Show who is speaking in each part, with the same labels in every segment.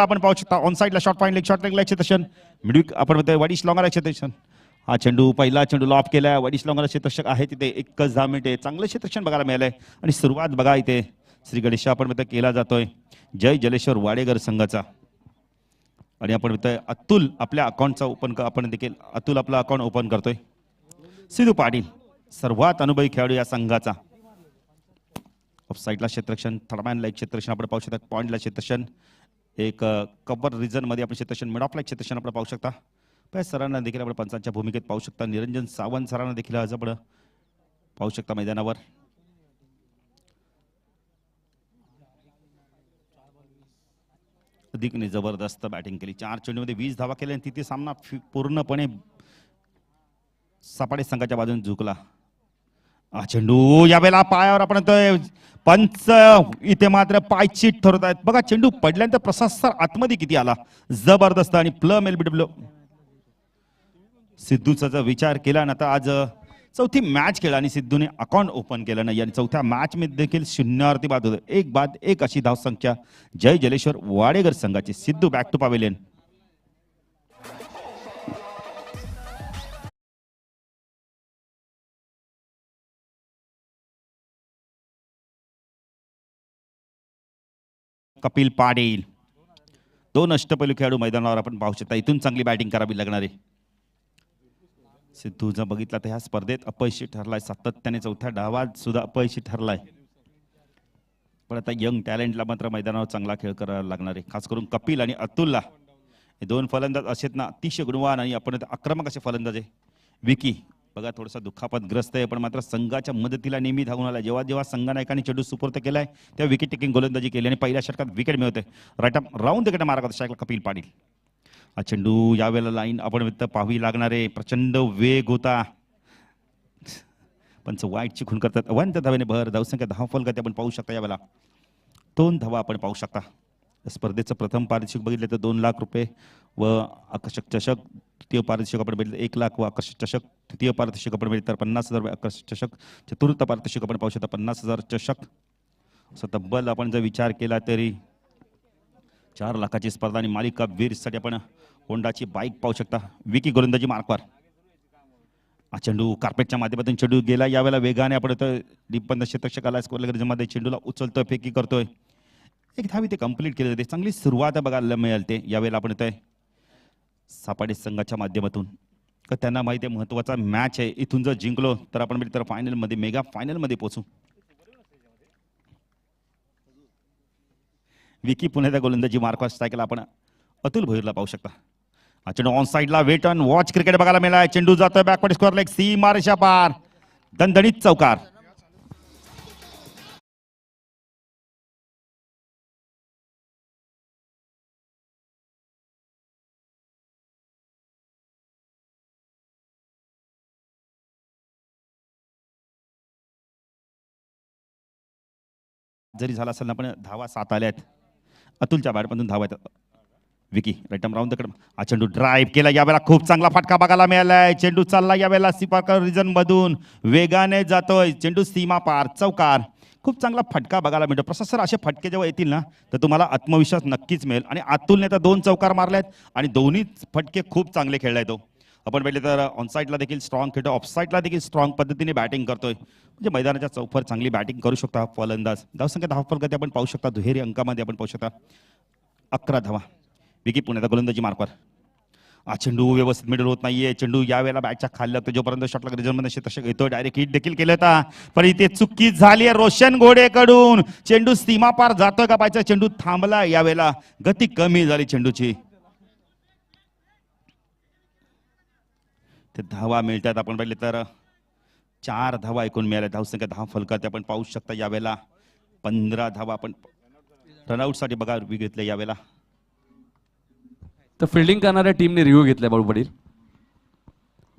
Speaker 1: आपण पाहू शकता ऑन साइडला शॉर्ट पॉइंट लेग क्षेत्रक्षण मिडविक आपण म्हणतो वडिश लॉंगर क्षेत्रक्षण. हा चेंडू पहिला चेंडू लॉप केलाय. वडिश लॉंगर क्षेत्रक्षक आहे तिथे 10 मिनिटे चांगलं क्षेत्रक्षण बघायला मिळालंय. आणि सुरुवात बघा इथे श्री गणेश आपण म्हणतो केला जातोय जय जलेश्वर वाडेगर संघाचा. आणि आपण म्हणतोय अतुल आपल्या अकाउंटचा ओपन आपण देखील अतुल आपला अकाउंट ओपन करतोय. सिद्धू पाटील सर्वात अनुभवी खेळाडू या संघाचा. ऑफ साइडला क्षेत्रक्षण थर्डमॅन लाईक क्षेत्रक्षण आपण पाहू शकता. पॉइंटला क्षेत्रक्षण एक कव्हर रिजन मध्ये आपण क्षेत्रक्षण मिड ऑफ लाईक क्षेत्रक्षण आपण पाहू शकता. पै सरांना देखील आपण पंचांच्या भूमिकेत पाहू शकता. निरंजन सावंत सरांना देखील आज आपण पाहू शकता मैदानावर. अधिकने जबरदस्त बॅटिंग केली. 4 चेंडूमध्ये 20 धावा केल्या आणि तिथे सामना पूर्णपणे सपाटे संघाच्या बाजूने झुकला. हा चेंडू यावेळेला पायावर आपण पंच इथे मात्र पायचीट ठरवत आहेत. बघा चेंडू पडल्यानंतर प्रशासर आतमध्ये किती आला जबरदस्त. आणि प्लम एलबीडब्ल्यू सिद्धूचा जर विचार केला ना तर आज चौथी मॅच खेळला आणि सिद्धूने अकाउंट ओपन केलं नाही. आणि चौथ्या मॅच मध्ये देखील 0वरती बाद होतं. 1-1 अशी धावसंख्या जय जलेश्वर वाडेगर संघाची. Siddhu back to pavilion. Kapil Patil 2 अष्टपैलू खेळाडू मैदानावर आपण पाहू शकता. इथून चांगली बॅटिंग करावी लागणार आहे. सिद्धू जर बघितला तर ह्या स्पर्धेत अपयशी ठरलाय. सातत्याने चौथ्या डावात सुद्धा अपयशी ठरलाय. पण आता यंग टॅलेंटला मात्र मैदानावर चांगला खेळ करायला लागणार आहे. खास करून कपिल आणि अतुलला हे 2 फलंदाज असेत ना अतिशय गुणवान आणि आपण आक्रमक असे फलंदाज आहे. विकी बघा थोडासा दुखापतग्रस्त आहे पण मात्र संघाच्या मदतीला नेहमी धावून आला. जेव्हा जेव्हा संघनायकांनी चेंडू सुपूर्द केलाय तेव्हा विकेट टेकिंग गोलंदाजी केली आणि पहिल्या षटकात विकेट मिळवते. राईट राऊंड विकेट मारत असतो कपिल पाटील. हा चेंडू यावेळेला लाईन आपण पाहावी लागणार आहे. प्रचंड वेग होता. पंच वाईटची खून करतात. अवंत धावेने भर धावसंख्या 10 फलकात आपण पाहू शकता. यावेळेला 2 धावा आपण पाहू शकता. स्पर्धेचं प्रथम पारितोषिक बघितलं तर 2 लाख रुपये व आकर्षक चषक. तृतीय पारितोषिक आपण बघितलं 1 लाख व आकर्षक चषक. तृतीय पारितोषिक आपण बघितलं तर 50,000 आकर्षक चषक. चतुर्थ पारितोषिक आपण पाहू शकता 50,000 चषक. असं तब्बल आपण जर विचार केला तरी 4 लाखाची स्पर्धा. आणि मालिका वीरसाठी आपण होंडाची बाईक पाहू शकता. विकी गोलंदाजी मार्कवर. हा चेंडू कार्पेटच्या माध्यमातून चेंडू गेला. यावेळेला वेगाने आपण डिपंद क्षेत्रक्षकाला स्कोर गरजेमध्ये चेंडूला उचलतोय फेकी करतोय. 1 धाव इथे कंप्लीट केली जाते. चांगली सुरुवात बघायला मिळाली. यावेळेला आपण सपाटे संघाच्या माध्यमातून त्यांना माहिती आहे महत्वाचा मॅच आहे. इथून जर जिंकलो तर आपण तर फायनल मध्ये मेगा फायनल मध्ये पोहोचू. विकी पुण्याच्या गोलंदाजी मार्कवर स्ट्राईकला आपण अतुल भोईरला पाहू शकता. हा चेंडू ऑन साइडला वेट अँड वॉच क्रिकेट बघायला मिळाला. चेंडू जातोय बॅकवर्ड स्कोअर लेग सीमा रेषा पार. दणदणीत चौकार. जरी झाला असेल ना पण धावा 7 आल्यात. अतुलच्या बॅटमधून धावा आहेत. Vicky right arm round the कडे. हा चेंडू ड्राईव्ह केला. यावेळेला खूप चांगला फटका बघायला मिळालाय. चेंडू चालला यावेळेला सीपाकर रिजन मधून वेगाने जातोय. चेंडू सीमा पार चौकार. खूप चांगला फटका बघायला मिळतो. प्रशासर असे फटके जेव्हा येतील ना तर तुम्हाला आत्मविश्वास नक्कीच मिळेल. आणि अतुलने तर 2 चौकार मारलेत आणि दोन्ही फटके खूप चांगले खेळलाय तो. आपण पाहिले तर ऑन साइडला देखील स्ट्रॉंग खेळतो. ऑफ साइडला देखील स्ट्रॉंग पद्धतीने बॅटिंग करतोय. म्हणजे मैदानाच्या चौफर चांगली बॅटिंग करू शकता फलंदाज. धावसंख्या 10 फलकात आपण पाहू शकता. दुहेरी अंकामध्ये आपण पाहू शकता 11 धावा. विकी पुण्याचा गोलंदाजी मार्कवर. हा चेंडू व्यवस्थित मिडल होत नाहीये. चेंडू यावेळेला बॅटच्या खाली लागतो. जोपर्यंत शॉटला रिजनमध्ये क्षेत्रक्षक येतो डायरेक्ट हिट देखील केलं होता पण इथे चुकी झाली आहे रोशन घोडेकडून. चेंडू सीमा पार जातोय का पाहिजे. चेंडू थांबला. यावेळेला गती कमी झाली चेंडूची. ते धावा मिळतात. आपण पाहिले तर 4 धावा एकूण मिळाल्या. धावसंख्या 10 फलकात आपण पाहू शकता. यावेळेला 15 धावा आपण रनआउट साठी बघा घेतले. यावेळेला
Speaker 2: तर फिल्डिंग करणाऱ्या टीमने रिव्ह्यू घेतलाय बाळू पाटील.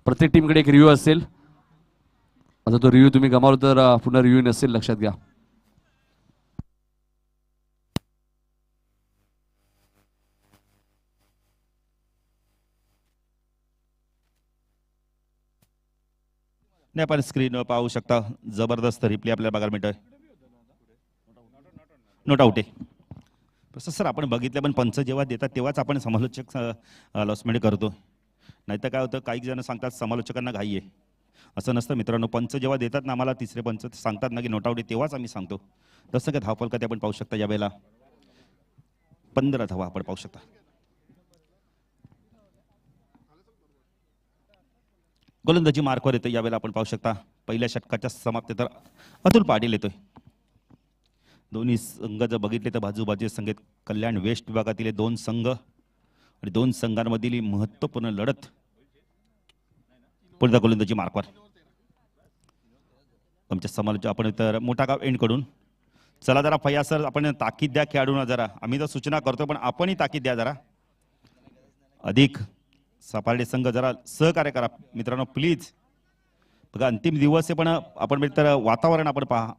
Speaker 2: प्रत्येक टीमकडे एक रिव्ह्यू असेल. आता तो रिव्ह्यू तुम्ही गमावला तर पुन्हा रिव्ह्यू नसेल लक्षात घ्या.
Speaker 1: नाही आपण स्क्रीनवर पाहू शकता. जबरदस्त रिप्ले आपल्याला बघायला मिळतोय. नोट आउट आहे. तसं सर आपण बघितलं, पण पंच जेव्हा देतात तेव्हाच आपण समालोचक लॉसमेंट करतो. नाहीतर काय होतं, काही जण सांगतात समालोचकांना घाई आहे. असं नसतं मित्रांनो. पंच जेव्हा देतात ना आम्हाला, तिसरे पंच सांगतात ना की नॉट आउट आहे, तेव्हाच आम्ही सांगतो. जसं काय धावफलका ते आपण पाहू शकता यावेळेला 15 धावा आपण पाहू शकता. गोलंदाजी मार्कवर येतो यावेळेला आपण पाहू शकता. पहिल्या षटकाच्या समाप्ती तर अतुल पाटील येतोय. दोन्ही संघ जर बघितले तर बाजूबाजू संघ आहेत. कल्याण वेस्ट विभागातील हे दोन संघ आणि दोन संघांमधील ही महत्त्वपूर्ण लढत. पुढचा गोलंदाजी मार्कवर आमच्या समालोचक आपण तर मोठा गाव एंड कडून. चला जरा फैया सर, आपण ताकीद द्या खेळाडूंना जरा. आम्ही तर सूचना करतो पण आपणही ताकीद द्या जरा. अधिक सपारडे संघ जरा सहकार्य करा मित्रांनो प्लीज. बघा अंतिम दिवस आहे, पण आपण तर वातावरण आपण पहा.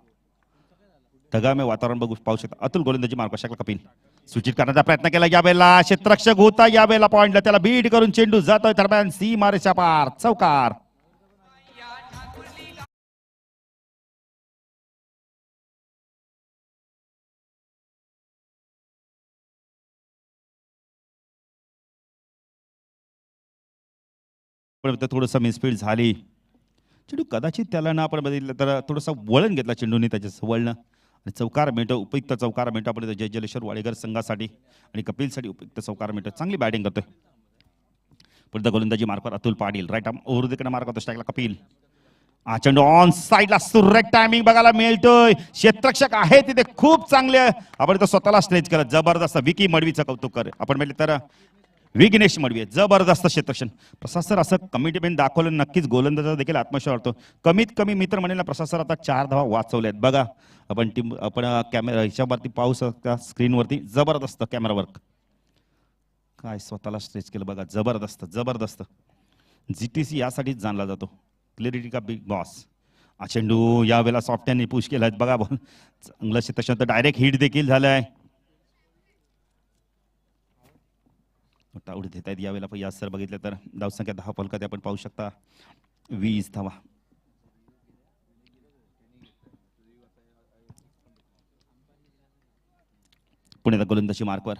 Speaker 1: ढगामे वातावरण बघू पाहू शकता. अतुल गोलंदाजी मार्क शकला. कपिल सूचित करण्याचा प्रयत्न केला यावेळेला. क्षेत्ररक्षक होता यावेळेला पॉइंटला, त्याला बीट करून चेंडू जातोय दरम्यान सीमारेषा पार. चौकार. पण थोडंसं मिसफीड झाली. चेंडू कदाचित त्याला ना आपण बघितलं तर थोडंसं वळण घेतला चेंडूने त्याच्या वळणं. आणि चौकार मिळतो, उपयुक्त चौकार मिळतो आपण जय जलेश्वर वाडेकर संघासाठी आणि कपिलसाठी उपयुक्त चौकार मिळतो. चांगली बॅटिंग करतोय. पुढचा गोलंदाजी मार्कवर Atul Patil. Right arm over the mark होतो स्ट्राईकला कपिल. हा चेंडू ऑन साईडला सुरेख टायमिंग बघायला मिळतोय. क्षेत्ररक्षक आहे तिथे खूप चांगले. आपण तर स्वतःला स्ट्रेच केलं जबरदस्त. विकी मडवीचं कौतुक कर आपण म्हटलं तर विघ्नेश मडवी जबरदस्त क्षेत्ररक्षण. प्रसाद सर असं कमिटमेंट दाखवलं नक्कीच गोलंदाजा देखील आत्मविश्वास वाढतो. कमीत कमी मित्र म्हणेल प्रसाद सर आता 4 धावा वाचवल्यात बघा. आपण टीम आपण कॅमेरा ह्याच्यावरती पाहू शकता स्क्रीनवरती. जबरदस्त कॅमेरा वर्क. काय स्वतःला स्ट्रेच केलं बघा. जबरदस्त जबरदस्त. GTC यासाठीच जाणला जातो. क्लॅरिटी का बिग बॉस. हा चेंडू यावेळेला सॉफ्टहँडने पुश केलाय बघा. चांगलं क्षेत्ररक्षण, डायरेक्ट हिट देखील झालाय. आउट देत आहेत यावेळेला या सर बघितलं तर धावसंख्या 10 फलकात आपण पाहू शकता 20 धावा. पुण्याचा गोलंदाजी मार्कवर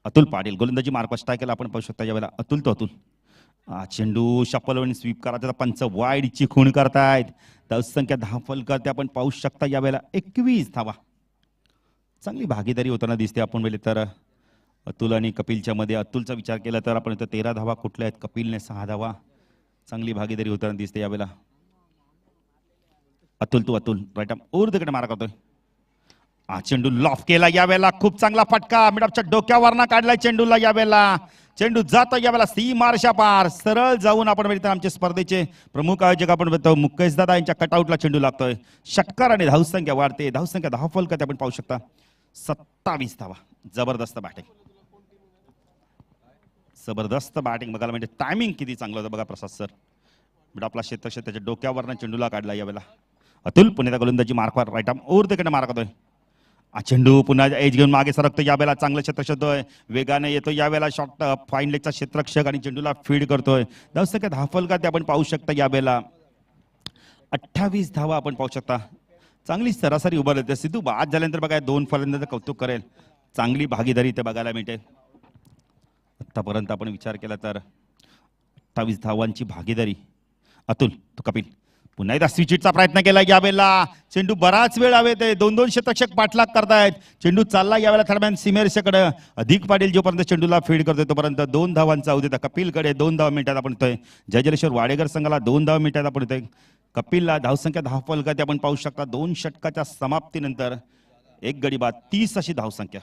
Speaker 1: अतुल पाटील. गोलंदाजी मार्कवर स्ट्राईक केला आपण पाहू शकता यावेळेला. अतुल तो अतुल. चेंडू शपलवणी स्वीप करायचा पंच वाईडची खूण करतायत. धावसंख्या 10 फलकात आपण पाहू शकता यावेळेला 21 धावा. चांगली भागीदारी होताना दिसते. आपण बोलले तर अतुल आणि कपिलच्या मध्ये अतुलचा विचार केला तर आपण 13 धावा कुठल्या आहेत, कपिलने 6 धावा. चांगली भागीदारी होताना दिसते यावेळेला. अतुल तू Atul right arm over the कडे मारा करतोय. चेंडू लॉफ केला यावेळेला. खूप चांगला फटका मिडअपच्या डोक्यावरना काढलाय चेंडूला यावेळेला. चेंडू जातो यावेळेला सीमारेषा पार. सरळ जाऊन आपण बघितलं आमचे स्पर्धेचे प्रमुख आयोजक आपण बघतो मुकेश दादा यांच्या कटआउटला चेंडू लागतोय. षटकार आणि धावसंख्या वाढते. धावसंख्या 10 फलकात आपण पाहू शकता 27 धावा. जबरदस्त बॅटिंग. जबरदस्त बॅटिंग बघायला म्हणजे टायमिंग किती चांगलं होतं बघा प्रसाद सर. बट आपला क्षेत्रक्षक त्याच्या डोक्यावरनं चेंडूला काढला यावेळेला. अतुल पुण्याचा गोलंदाजी मार्कवर राईट आर्म ओव्हर द कडे मारा करतोय. चेंडू पुन्हा एज घेऊन मागे सरकतो यावेळेला. चांगलं क्षेत्ररक्षक होतोय, वेगाने येतो यावेळेला. शॉट फाईन लेगचा क्षेत्ररक्षक आणि चेंडूला फीड करतोय. धावसंख्या 10 फलकात आपण पाहू शकता यावेळेला 28 धावा आपण पाहू शकता. चांगली सरासरी उभारली होते. सिद्धू बाद झाल्यानंतर बघा 2 फलंदाज कौतुक करेल. चांगली भागीदारी इथे बघायला मिळते. आतापर्यंत आपण विचार केला तर 28 धावांची भागीदारी. अतुल तो कपिल पुन्हा एकदा स्विचिटचा प्रयत्न केला यावेळेला. चेंडू बराच वेळ हवेत. 2-2 क्षेत्ररक्षक पाठलाग करतायत. चेंडू चालला यावेळेला दरम्यान सीमेरेषेकडे. अधिक पाटील जोपर्यंत चेंडूला फीड करतोय तोपर्यंत 2 धावांचा अवधी. कपिलकडे 2 धावा मिनिटात आपण येतोय. जय जलेश्वर वाडेकर संघाला 2 धावा मिनिटात आपण येतोय. कपिलला धावसंख्या 10 फलकात आपण पाहू शकता. 2 षटकाच्या समाप्तीनंतर 1 गडी बाद 30 अशी धावसंख्या.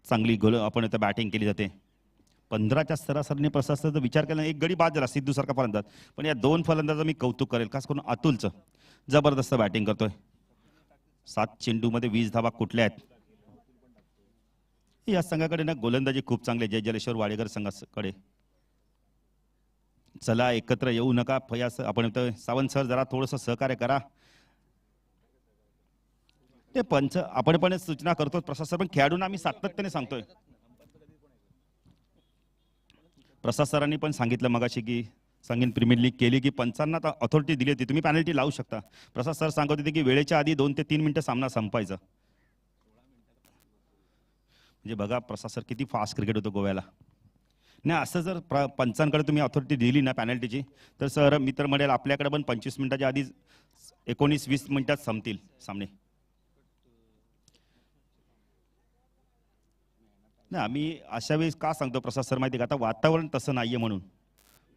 Speaker 1: चांगली गोल आपण इथं बॅटिंग केली जाते. 15च्या सरासरीने प्रशासनाचा विचार केला 1 गडी बाद झाला सिद्धू सारखा फलंदाज. पण या 2 फलंदाजाचं मी कौतुक करेल खास करून अतुलचं. जबरदस्त बॅटिंग करतोय. 7 चेंडूमध्ये 20 धावा कुठल्या आहेत. या संघाकडे ना गोलंदाजी खूप चांगली जय जलेश्वर वाडेकर संघाकडे. चला एकत्र येऊ नका फयास आपण सावंत सर जरा थोडंसं सहकार्य करा. ते पंच आपण पण सूचना करतो प्रशासन पण खेळाडूंना आम्ही सातत्याने सांगतोय. प्रसाद सरांनी पण सांगितलं मगाशी की सांगेन प्रीमियर लीग केली की पंचांना अथॉरिटी दिली होती, तुम्ही पॅनल्टी लावू शकता. प्रसाद सर सांगत होते की वेळेच्या आधी 2 ते 3 मिनिटं सामना संपायचा. म्हणजे बघा प्रसाद सर किती फास्ट क्रिकेट होतं गोव्याला. नाही असं जर पंचांकडे तुम्ही अथॉरिटी दिली ना पॅनल्टीची, तर सर मी तर म्हणेल आपल्याकडे पण 25 मिनिटाच्या आधी 19-20 मिनिटात संपतील सामने. नाही आम्ही अशा वेळेस का सांगतो प्रसाद सर माहिती का, आता वातावरण तसं नाहीये म्हणून.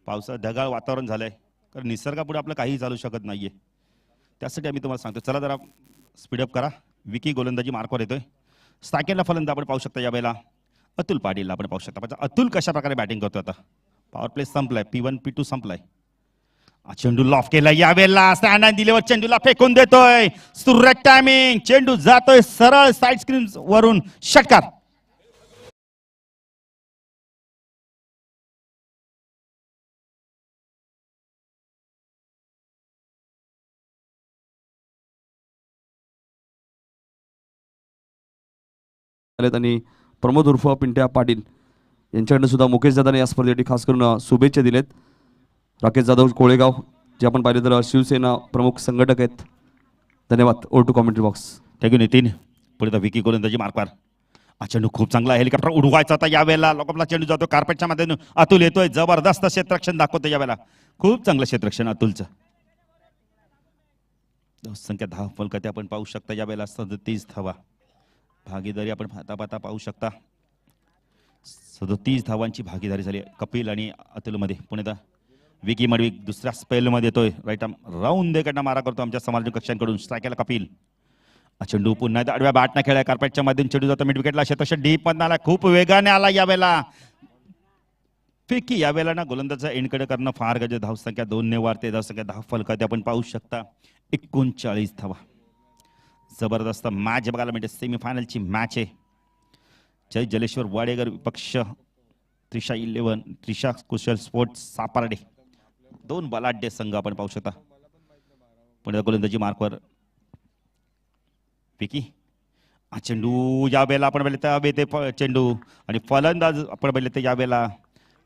Speaker 1: पावसात ढगाळ वातावरण झालंय, कारण निसर्गापुढे आपलं काही चालू शकत नाहीये. त्यासाठी आम्ही तुम्हाला सांगतो, चला जरा स्पीडअप करा. विकी गोलंदाजी मार्कवर येतोय. स्टायकेला फलंदाज आपण पाहू शकता यावेळेला अतुल पाटील आपण पाहू शकता. पण अतुल कशा प्रकारे बॅटिंग करतो आता. पॉवर प्ले संपलाय, P1 P2 संपलाय. चेंडू लॉफ केला यावेळेला, स्टँड दिल्यावर चेंडूला फेकून देतोय. सुरेख टायमिंग, चेंडू जातोय सरळ साईड स्क्रीन वरून षटकार.
Speaker 2: आलेत आणि प्रमोद उर्फ पिंट्या पाटील यांच्याकडनं सुद्धा मुकेश दादाने या स्पर्धेसाठी खास करून शुभेच्छा दिलेत. राकेश जाधव कोळेगाव, जे आपण पाहिले तर शिवसेना प्रमुख संघटक आहेत. धन्यवाद. Over to commentary box.
Speaker 1: Thank you Nitin. पुढे तर विकी गोलंदाजी मार्कवर. चेंडू खूप चांगला, हेलिकॉप्टर उडवायचा होता यावेळेला, लोकपला चेंडू जातो कार्पेटच्या माध्यमातून. अतुल येतोय, जबरदस्त क्षेत्ररक्षण दाखवतो यावेळेला. खूप चांगलं क्षेत्ररक्षण अतुलचं. संख्या 10 फलकते आपण पाहू शकता यावेळेला. 37 धावा भागीदारी आपण पाहता पाहू शकता. 37 धावांची भागीदारी झाली कपिल आणि अतुलमध्ये. पुणे विकी मडवी दुसऱ्या स्पेलमध्ये येतोय. राईट आर्म राऊंड देकडनं मारा करतो आमच्या समालोचक कक्षांकडून. स्ट्रायकला कपिल. चेंडू पुन्हा आडव्या बॅटनं खेळाय कार्पेटच्या माध्यमातून. चेंडू जातो मिड विकेटला, क्षेत्ररक्षण डीप मधनं आला, खूप वेगाने आला यावेळेला. फिकी यावेळेला ना गोलंदाजा एंडकडे करणं फार गरजेचं. धावसंख्या 2 ने वाढते, धावसंख्या 10 फलकात आपण पाहू शकता. 39 धावा. जबरदस्त मॅच बघायला मिळते. सेमीफायनलची मॅच आहे. जय जलेश्वर वाडेकर विपक्ष त्रिशा कुशल स्पोर्ट्स सापार्डे. 2 बलाढ्य संघ आपण पाहू शकता. पुढे गोलंदाजी मार्कवर विकी. चेंडू यावेळेला आपण पाहिले ते चेंडू आणि फलंदाज आपण पाहिले ते यावेळेला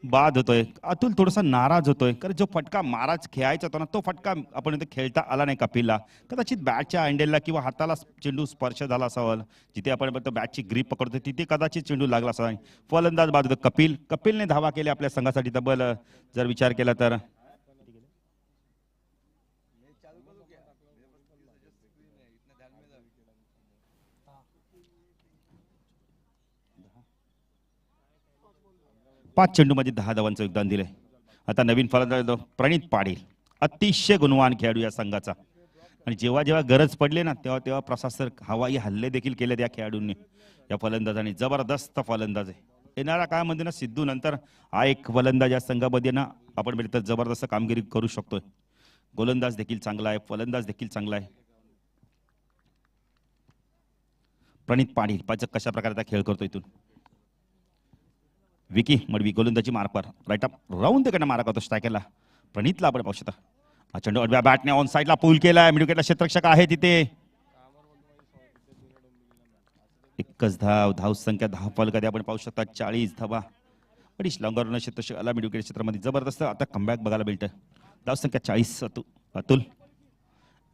Speaker 1: बाद होतोय. अतुल थोडासा नाराज होतोय, कारण जो फटका महाराज खेळायचा होता ना, तो फटका आपण इथे खेळता आला नाही कपिलला. कदाचित बॅटच्या हँडलला किंवा हाताला चेंडू स्पर्श झाला असावा. जिथे आपण बॅटची ग्रीप पकडतो तिथे कदाचित चेंडू लागला असावा. फलंदाज बाद होतो कपिलने धावा केल्या आपल्या संघासाठी. तब्बल जर विचार केला तर 5 चेंडूमध्ये 10 धावांचं योगदान दिलंय. आता नवीन फलंदाज प्रणित पाटील, अतिशय गुणवान खेळाडू या संघाचा. आणि जेव्हा जेव्हा गरज पडली ना, तेव्हा तेव्हा प्रसाद सर हवाई हल्ले देखील केले या खेळाडूंनी, या फलंदाजांनी. जबरदस्त फलंदाज आहे. येणाऱ्या काळामध्ये ना सिद्धू नंतर हा एक फलंदाज या संघामध्ये ना आपण म्हणजे तर जबरदस्त कामगिरी करू शकतोय. गोलंदाज देखील चांगला आहे, फलंदाज देखील चांगला आहे. प्रणित पाटील पाच कशा प्रकारे खेळ करतो इथून. विकी मडवी गोलंदाजी मार्कवर राईट अप राऊंड तिकडनं मारा करतो स्ट्रायकरला. प्रणितला आपण पाहू शकता. चेंडू अडव्या बॅटने ऑन साईडला पूल केलाय. मिड विकेटला क्षेत्ररक्षक आहे तिथे. एकच धाव संख्या 10 फलकात आपण पाहू शकता. 40 धावा. अडीच लॉंगर क्षेत्ररक्षक आला मिड विकेट क्षेत्रामध्ये. जबरदस्त आता कमबॅक बघायला मिळतं. धाव संख्या 40 अतुल.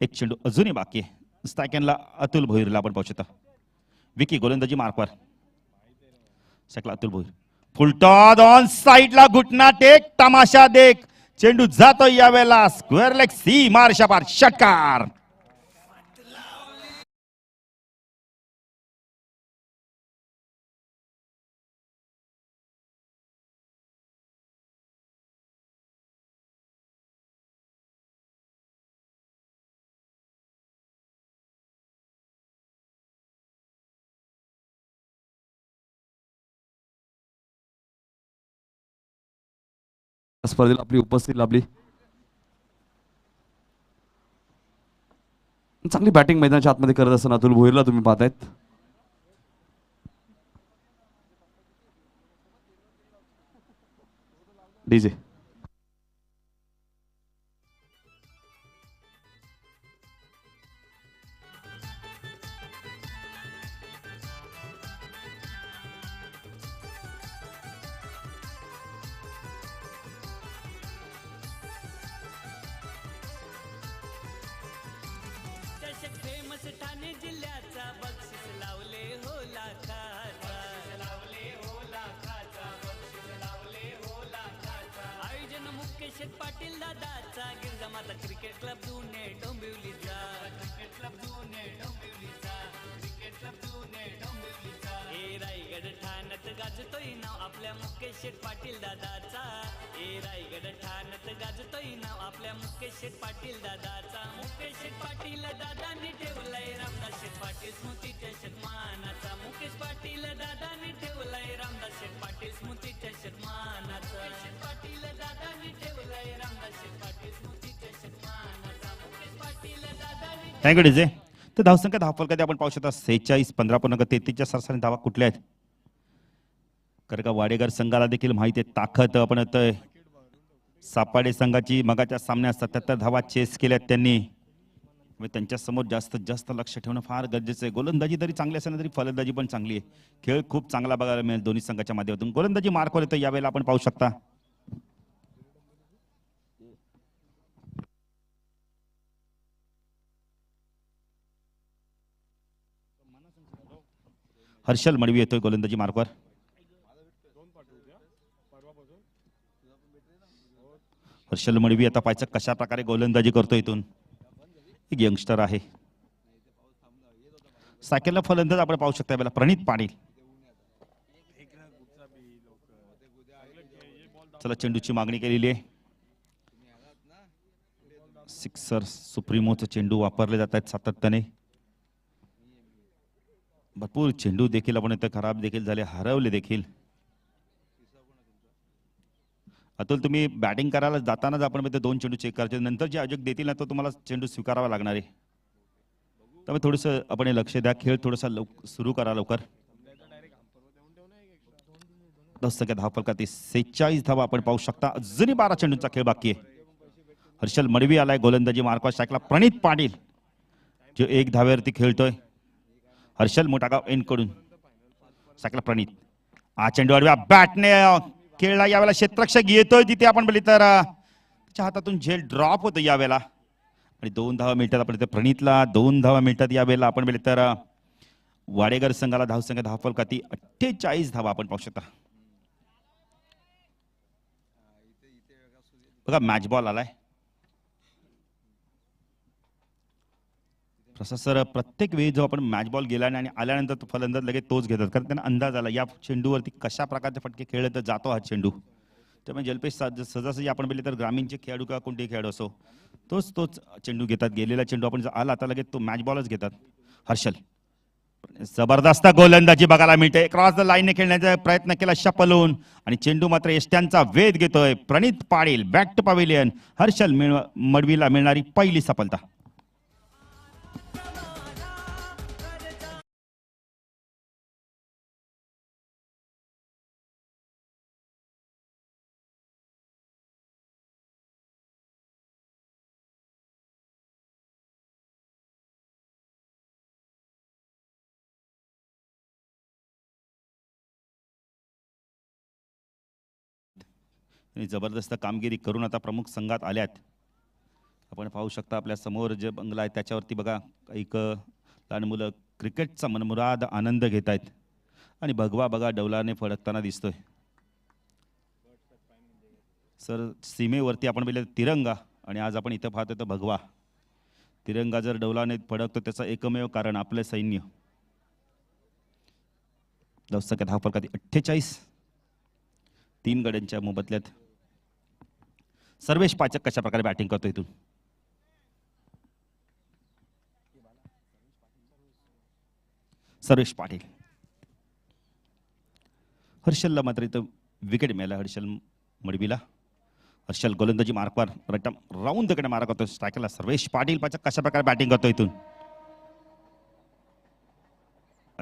Speaker 1: एक चेंडू अजूनही बाकी आहे. स्ट्रायकरला अतुल भोईरला आपण पाहू शकता. विकी गोलंदाजी मार्कवर शकला अतुल भोईर. फुलटॉस ऑन साइडला घुटना टेक तमाशा देख. चेंडू जातो यावेळेला स्क्वेअर लेग सी मारशा पार षटकार.
Speaker 2: स्पर्धेला आपली उपस्थिती लाभली. चांगली बॅटिंग मैदानाच्या आतमध्ये करत असताना अतुल भोईरला तुम्ही पाहतायत. डीजे
Speaker 3: फेमस ठाणे जिल्ह्याचा बक्षीस लावले हो लाखाचा लावले हो लाखाचा बक्षीस लावले हो लाखाचा आयोजन मुकेश पाटील दादाचा गिरजा माता क्रिकेट क्लब जुने डोंबिवलीचा क्रिकेट क्लब जुने डोंबिवलीचा क्रिकेट क्लब जुने डोंबिवलीचा ए रायगड ठाण्यात गाजतोय नाव आपल्या मुकेश पाटील दादाचा ए रायगड ठाण्यात गाजतोय नाव आपल्या मुकेश पाटील दादाचा मुकेश पाटील दादांनी ठेवलाय रामदास पाटील स्मृतीच्या शतमानाचा मुकेश पाटील दादांनी ठेवलाय रामदास पाटील स्मृतीच्या शतमानाचा पाटील दादांनी ठेवलाय रामदास पाटील स्मृतीच्या शतमानाचा मुकेश पाटील दादांनी
Speaker 1: थँक्यू डीजे. तर धावसंख्या धावफलकात आपण पाहू शकता 46 15.33च्या सरासरी धावा कुठल्या आहेत. कारण का वाडेकर संघाला देखील माहिती आहे ताकद आपण येतोय. सापाडे संघाची मगाच्या सामन्यात 77 धावा चेस केल्यात त्यांनी. त्यांच्या समोर जास्तीत जास्त लक्ष ठेवणं फार गरजेचं आहे. गोलंदाजी तरी चांगली असेल तरी फलंदाजी पण चांगली आहे. खेळ खूप चांगला बघायला मिळेल दोन्ही संघाच्या माध्यमातून. गोलंदाजी मार्कवर येतो यावेळेला आपण पाहू शकता. हर्षल मडवी येतोय गोलंदाजी मार्कवर. हर्षल मडवी आता पाहायचं कशा प्रकारे गोलंदाजी करतो. इथून एक यंगस्टर आहे. सायकलला फलंदाज आपण पाहू शकता यावेळेला प्रणित पाटील. चला चेंडूची मागणी केलेली आहे. सिक्सर सुप्रीमोचे चेंडू वापरले जात आहेत सातत्याने. भरपूर चेंडू देखील आपण इथे खराब देखील झाले हरवले देखील. अतुल तुम्ही बॅटिंग करायला जातानाच आपण दोन चेंडू चेक करायचे नंतर जे आयोजक देतील ना तो तुम्हाला चेंडू स्वीकारावा लागणार आहे. त्यामुळे थोडंसं आपण लक्ष द्या. खेळ थोडासा सुरू करा लवकर. 10 धावफलकात 46 धावा आपण पाहू शकता. अजूनही 12 चेंडूंचा खेळ बाकी आहे. हर्षल मडवी आलाय गोलंदाजी मार्कवर. स्ट्राईकला प्रणित पाटील जो 1 धावेवरती खेळतोय. हर्षल मोठागाव एन कडून स्ट्राईकला प्रणित. हा चेंडू आडव्या बॅटने खेळला यावेळेला क्षेत्ररक्षक येतोय तिथे आपण बोलली तर त्याच्या हातातून झेल ड्रॉप होतो यावेळेला. आणि 2 धावा मिळतात आपण इथे प्रणितला. 2 धावा मिळतात यावेळेला आपण बोलली तर वाडेकर संघाला धावसंख्या धावफलकाती 48 धावा आपण पाहू शकता. बघा मॅच बॉल आलाय. सर प्रत्येक वेळी जो आपण मॅच बॉल गेला आणि आल्यानंतर तो फलंदाज लगेच तोच घेतात कारण त्यांना अंदाज आला या चेंडूवरती कशा प्रकारचे फटके खेळले तर जातो हा चेंडू. त्यामुळे जलपेश सहजासहजी आपण बोलले तर ग्रामीणचे खेळाडू किंवा कोणतेही खेळाडू असो तोच चेंडू घेतात. गेलेला चेंडू आपण जर आला आता लगेच तो मॅच बॉलच घेतात. हर्षल जबरदस्त गोलंदाजी बघायला मिळते. क्रॉस द लाईनने खेळण्याचा प्रयत्न केला शपलून आणि चेंडू मात्र यष्ट्यांचा वेध घेतोय. Pranit Patil back to pavilion. Harshal मडवीला मिळणारी पहिली सफलता. जबरदस्त कामगिरी करून आता प्रमुख संघात आल्यात. आपण पाहू शकता आपल्या समोर जे बंगला आहे त्याच्यावरती बघा एक लहान मुलं क्रिकेटचा मनमुराद आनंद घेत आहेत आणि भगवा बघा डौलाने फडकताना दिसतोय. सर सीमेवरती आपण पाहिलं तिरंगा आणि आज आपण इथं पाहतो तर भगवा. तिरंगा जर डौलाने फडकतो त्याचं एकमेव कारण आपलं सैन्य. धावफलकात 48 3 गड्यांच्या मोबदल्यात. सर्वेश पाचक कशा प्रकारे बॅटिंग करतो इथून. सर्वेश पाटील. हर्षलला मात्र इथं विकेट मिळाला हर्षल मडवीला. हर्षल गोलंदाजी मार्कवर राऊंड कडे मारा करतो. स्ट्रायकरला सर्वेश पाटील पाचक कशा प्रकारे बॅटिंग करतो इथून.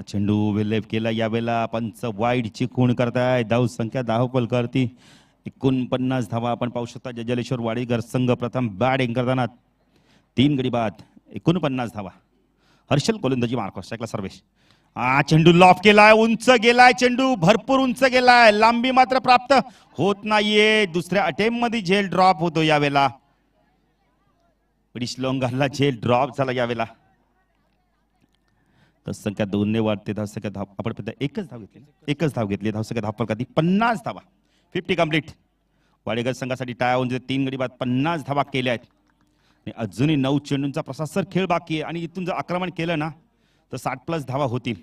Speaker 1: चेंडू विलेप केला यावेळेला पंच वाईडची खूण करताय. धावसंख्या धावफलकावरती 49 धावा आपण पाहू शकता. जलेश्वर वाडेकर संघ प्रथम बॅटिंग करताना 3 गडी बाद 49 धावा. हर्षल गोलंदाजी मार्कवर. स्ट्राईकला सर्वेश. हा चेंडू लॉफ केलाय. उंच गेलाय चेंडू भरपूर उंच गेलाय. लांबी मात्र प्राप्त होत नाहीये. दुसऱ्या अटेम्प्ट मध्ये झेल ड्रॉप होतो यावेळेला. पिडिश लोंगाला झेल ड्रॉप झाला यावेळेला. धावसंख्या 2ने वाढते. धावसंख्या आपण एकच धाव घेतली. धावसंख्या धावफलकात 50 धावा. 50 कंप्लीट. वाडेकर संघासाठी टाय होऊन 3 गडी बाद 50 धावा केल्या आहेत. आणि अजूनही 9 चेंडूंचा प्रशासर खेळ बाकी आहे आणि इथून जर आक्रमण केलं ना तर 60+ धावा होतील.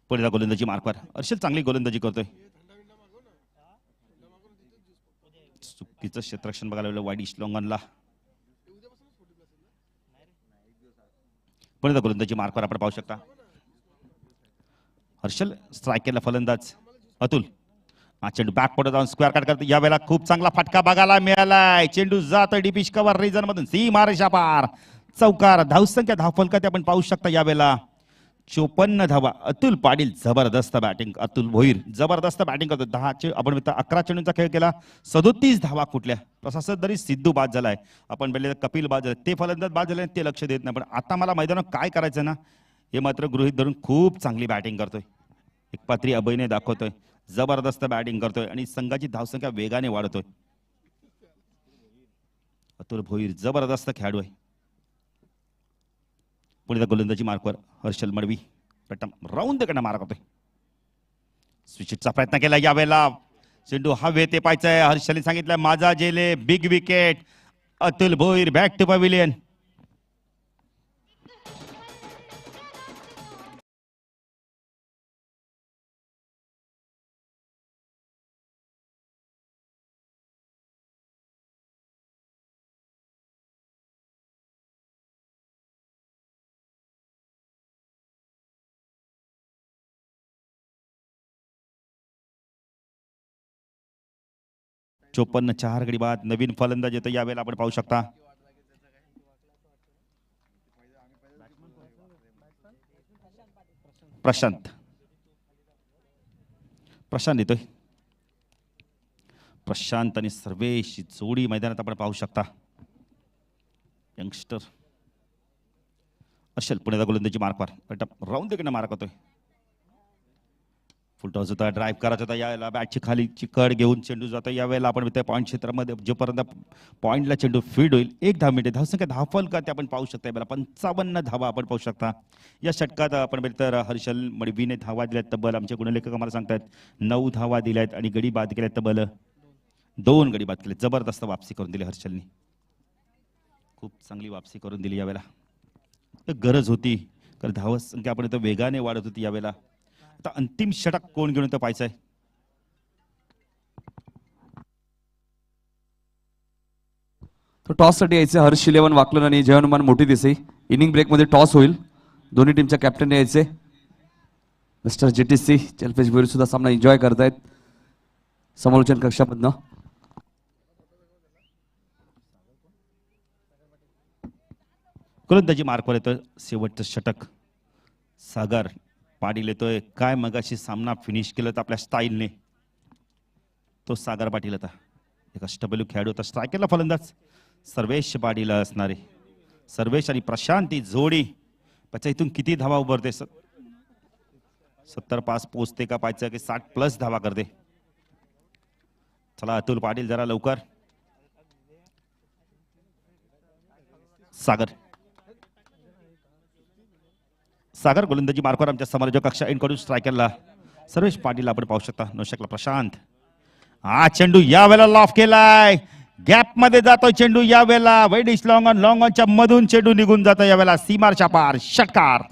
Speaker 1: पुढे गोलंदाजी मार्कवर हर्षल चांगली गोलंदाजी करतोय. चुकीचं क्षेत्ररक्षण बघायला लागलं वाईड इस्लोंगनला. पुढे गोलंदाजी मार्कवर आपण पाहू शकता. हर्षल स्ट्राईक केला फलंदाज अतुल. हा चेंडू बॅक पुढे जाऊन स्क्वेअर कट करतो. यावेळेला खूप चांगला फटका बघायला मिळालाय. चेंडू जातोय डीपिश कव्हर रिजन मधून सीमारेषा पार. चौकार. धावसंख्या धावफलकात आपण पाहू शकता यावेळेला 54 धावा. अतुल पाटील जबरदस्त बॅटिंग. अतुल भोईर जबरदस्त बॅटिंग करतो. 11 चेंडूंचा खेळ केला. 37 धावा कुठल्या. प्रशासक तरी सिद्धू बाद झालाय. आपण पहिले कपिल बाद झाले, ते फलंदाज बाद झाले ते लक्ष देत नाही. पण आता मला मैदानात काय करायचं ना हे मात्र गृहीत धरून खूप चांगली बॅटिंग करतोय. एक पात्री अभिनय दाखवतोय. जबरदस्त बॅटिंग करतोय आणि संघाची धावसंख्या वेगाने वाढतोय. अतुल भोईर जबरदस्त खेळाडू आहे. पुढे गोलंदाजी मार्कवर हर्षल मडवी प्रथम राऊंड कडे मार करतोय. स्विचचा प्रयत्न केला. यावेळेला चेंडू हवेत पाहायचाय. हर्षलने सांगितलं माझा जेले big wicket. Atul Bhoir back to pavilion. चोपन्न 4 गडी बाद. नवीन फलंदाज येतो यावेळेला आपण पाहू शकता. प्रशांत येतोय. प्रशांत आणि सर्वेश जोडी मैदानात आपण पाहू शकता. यंगस्टर अशल पुण्याचा गोलंदाजी मार्कवर राऊंड कडे मार करतोय. फुल टॉस होता. ड्राईव्ह करायचा होता. यावेळेला बॅटची खालीची कड घेऊन चेंडू जातो. यावेळेला आपण पॉईंट क्षेत्रामध्ये जोपर्यंत पॉईंटला चेंडू फीड होईल 1 धाव मिळते. धावसंख्या धावफलकात आपण पाहू शकता. यावेळेला 55 धावा आपण पाहू शकता. या षटकात आपण तर हर्षल मडवीने धावा दिल्यात तब्बल. आमचे गुणलेखक आम्हाला सांगतात 9 धावा दिल्यात आणि गडी बाद केल्यात तब्बल 2 गडी बाद केले. जबरदस्त वापसी करून दिली हर्षलनी. खूप चांगली वापसी करून दिली यावेळेला. गरज होती कारण धावसंख्या आपण वेगाने वाढत होती यावेळेला. आता अंतिम षटक कोण घेऊन पाहायचंय.
Speaker 2: तर टॉससाठी यायचे हर्ष इलेव्हन वाकलन आणि जय हनुमान मोठी देसाई. इनिंग ब्रेकमध्ये टॉस होईल. दोन्ही टीमच्या कॅप्टन यायचे. मिस्टर जीटीसी चलपेश भोईर सुद्धा सामना एन्जॉय करतायत समालोचन कक्षामधनं.
Speaker 1: गोलंदाजी मार्कवर येतोय. शेवटचं षटक सागर पाटील येतोय. काय मगाशी सामना फिनिश केलं तर आपल्या स्टाईलने तो सागर पाटील होता. एक अष्टपैलू खेळाडू होता. स्ट्रायकरला फलंदाज सर्वेश पाटील असणारे. सर्वेश आणि प्रशांती जोडी त्याच्या इथून किती धावा उभरते. 70 पोचते का पाहायचं की 60+ धावा करते. चला अतुल पाटील जरा लवकर. सागर गोलंदाजी मार्कवर आमच्या समालोचक कक्षा इनकडून स्ट्रायकरला सर्वेश पाटील आपण पाहू शकता. नौशकला प्रशांत. हा चेंडू यावेळेला लॉफ केलाय. गॅप मध्ये जातोय चेंडू यावेळेला. वेडिश लॉंग ऑनच्या मधून चेंडू निघून जातो यावेळेला सीमारच्या पार. षटकार.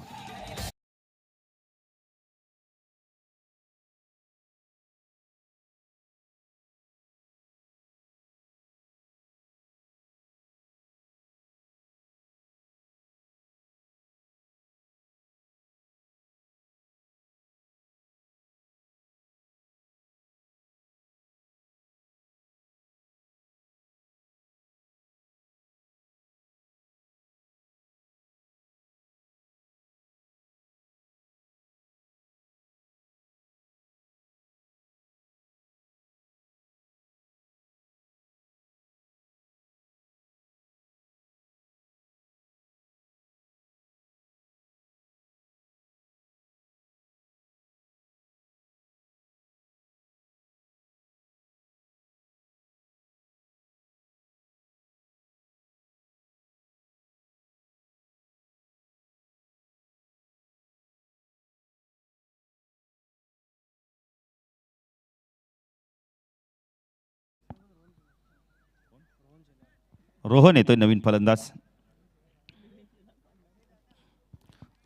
Speaker 1: रोहन येतोय नवीन फलंदाज.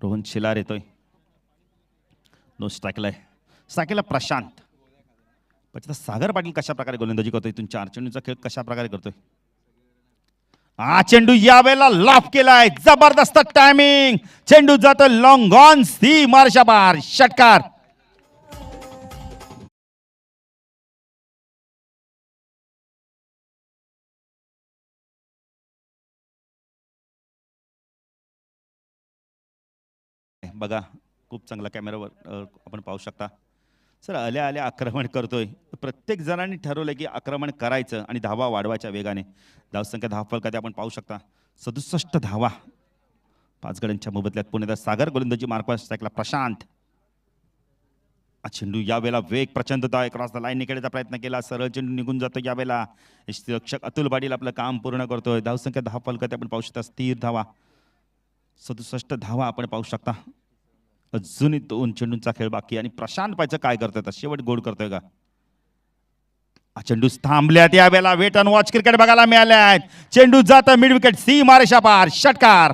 Speaker 1: रोहन शिलार येतोय. नो स्ट्राईकला आहे. स्ट्राईकला प्रशांत. पण सागर पाटील कशा प्रकारे गोलंदाजी करतोय, इथून 4 चेंडूचा खेळ कशा प्रकारे करतोय. हा चेंडू यावेळेला लाफ केलाय. जबरदस्त टायमिंग. चेंडू जातो लॉंग ऑन सी मार्शा बार षटकार. बघा खूप चांगला कॅमेरावर आपण पाहू शकता. सर आल्या आल्या आक्रमण करतोय. प्रत्येक जणांनी ठरवलं की आक्रमण करायचं आणि धावा वाढवायच्या वेगाने. धावसंख्या धावफलकात आपण पाहू शकता 67 धावा. 5 गड्यांच्या मोबदल्यात पुण्याचा सागर गोलंदाजी मार्कवर स्ट्राईकला प्रशांत. हा चेंडू यावेळेला वेग प्रचंडता क्रॉस द लाईन निघण्याचा प्रयत्न केला. सरळ चेंडू निघून जातो. यावेळेला रक्षक अतुल पाटील आपलं काम पूर्ण करतोय. धावसंख्या धावफलकात आपण पाहू शकता स्थिर धावा 67 धावा आपण पाहू शकता. अजूनही 2 चेंडूंचा खेळ बाकी आणि प्रशांत पायचं काय करतोय, शेवट गोड करतोय का. चेंडू थांबल्यात. यावेळेला वेट अँड वॉच क्रिकेट बघायला मिळाले आहेत. चेंडू जात मिड विकेट सी मारेशा पार षटकार.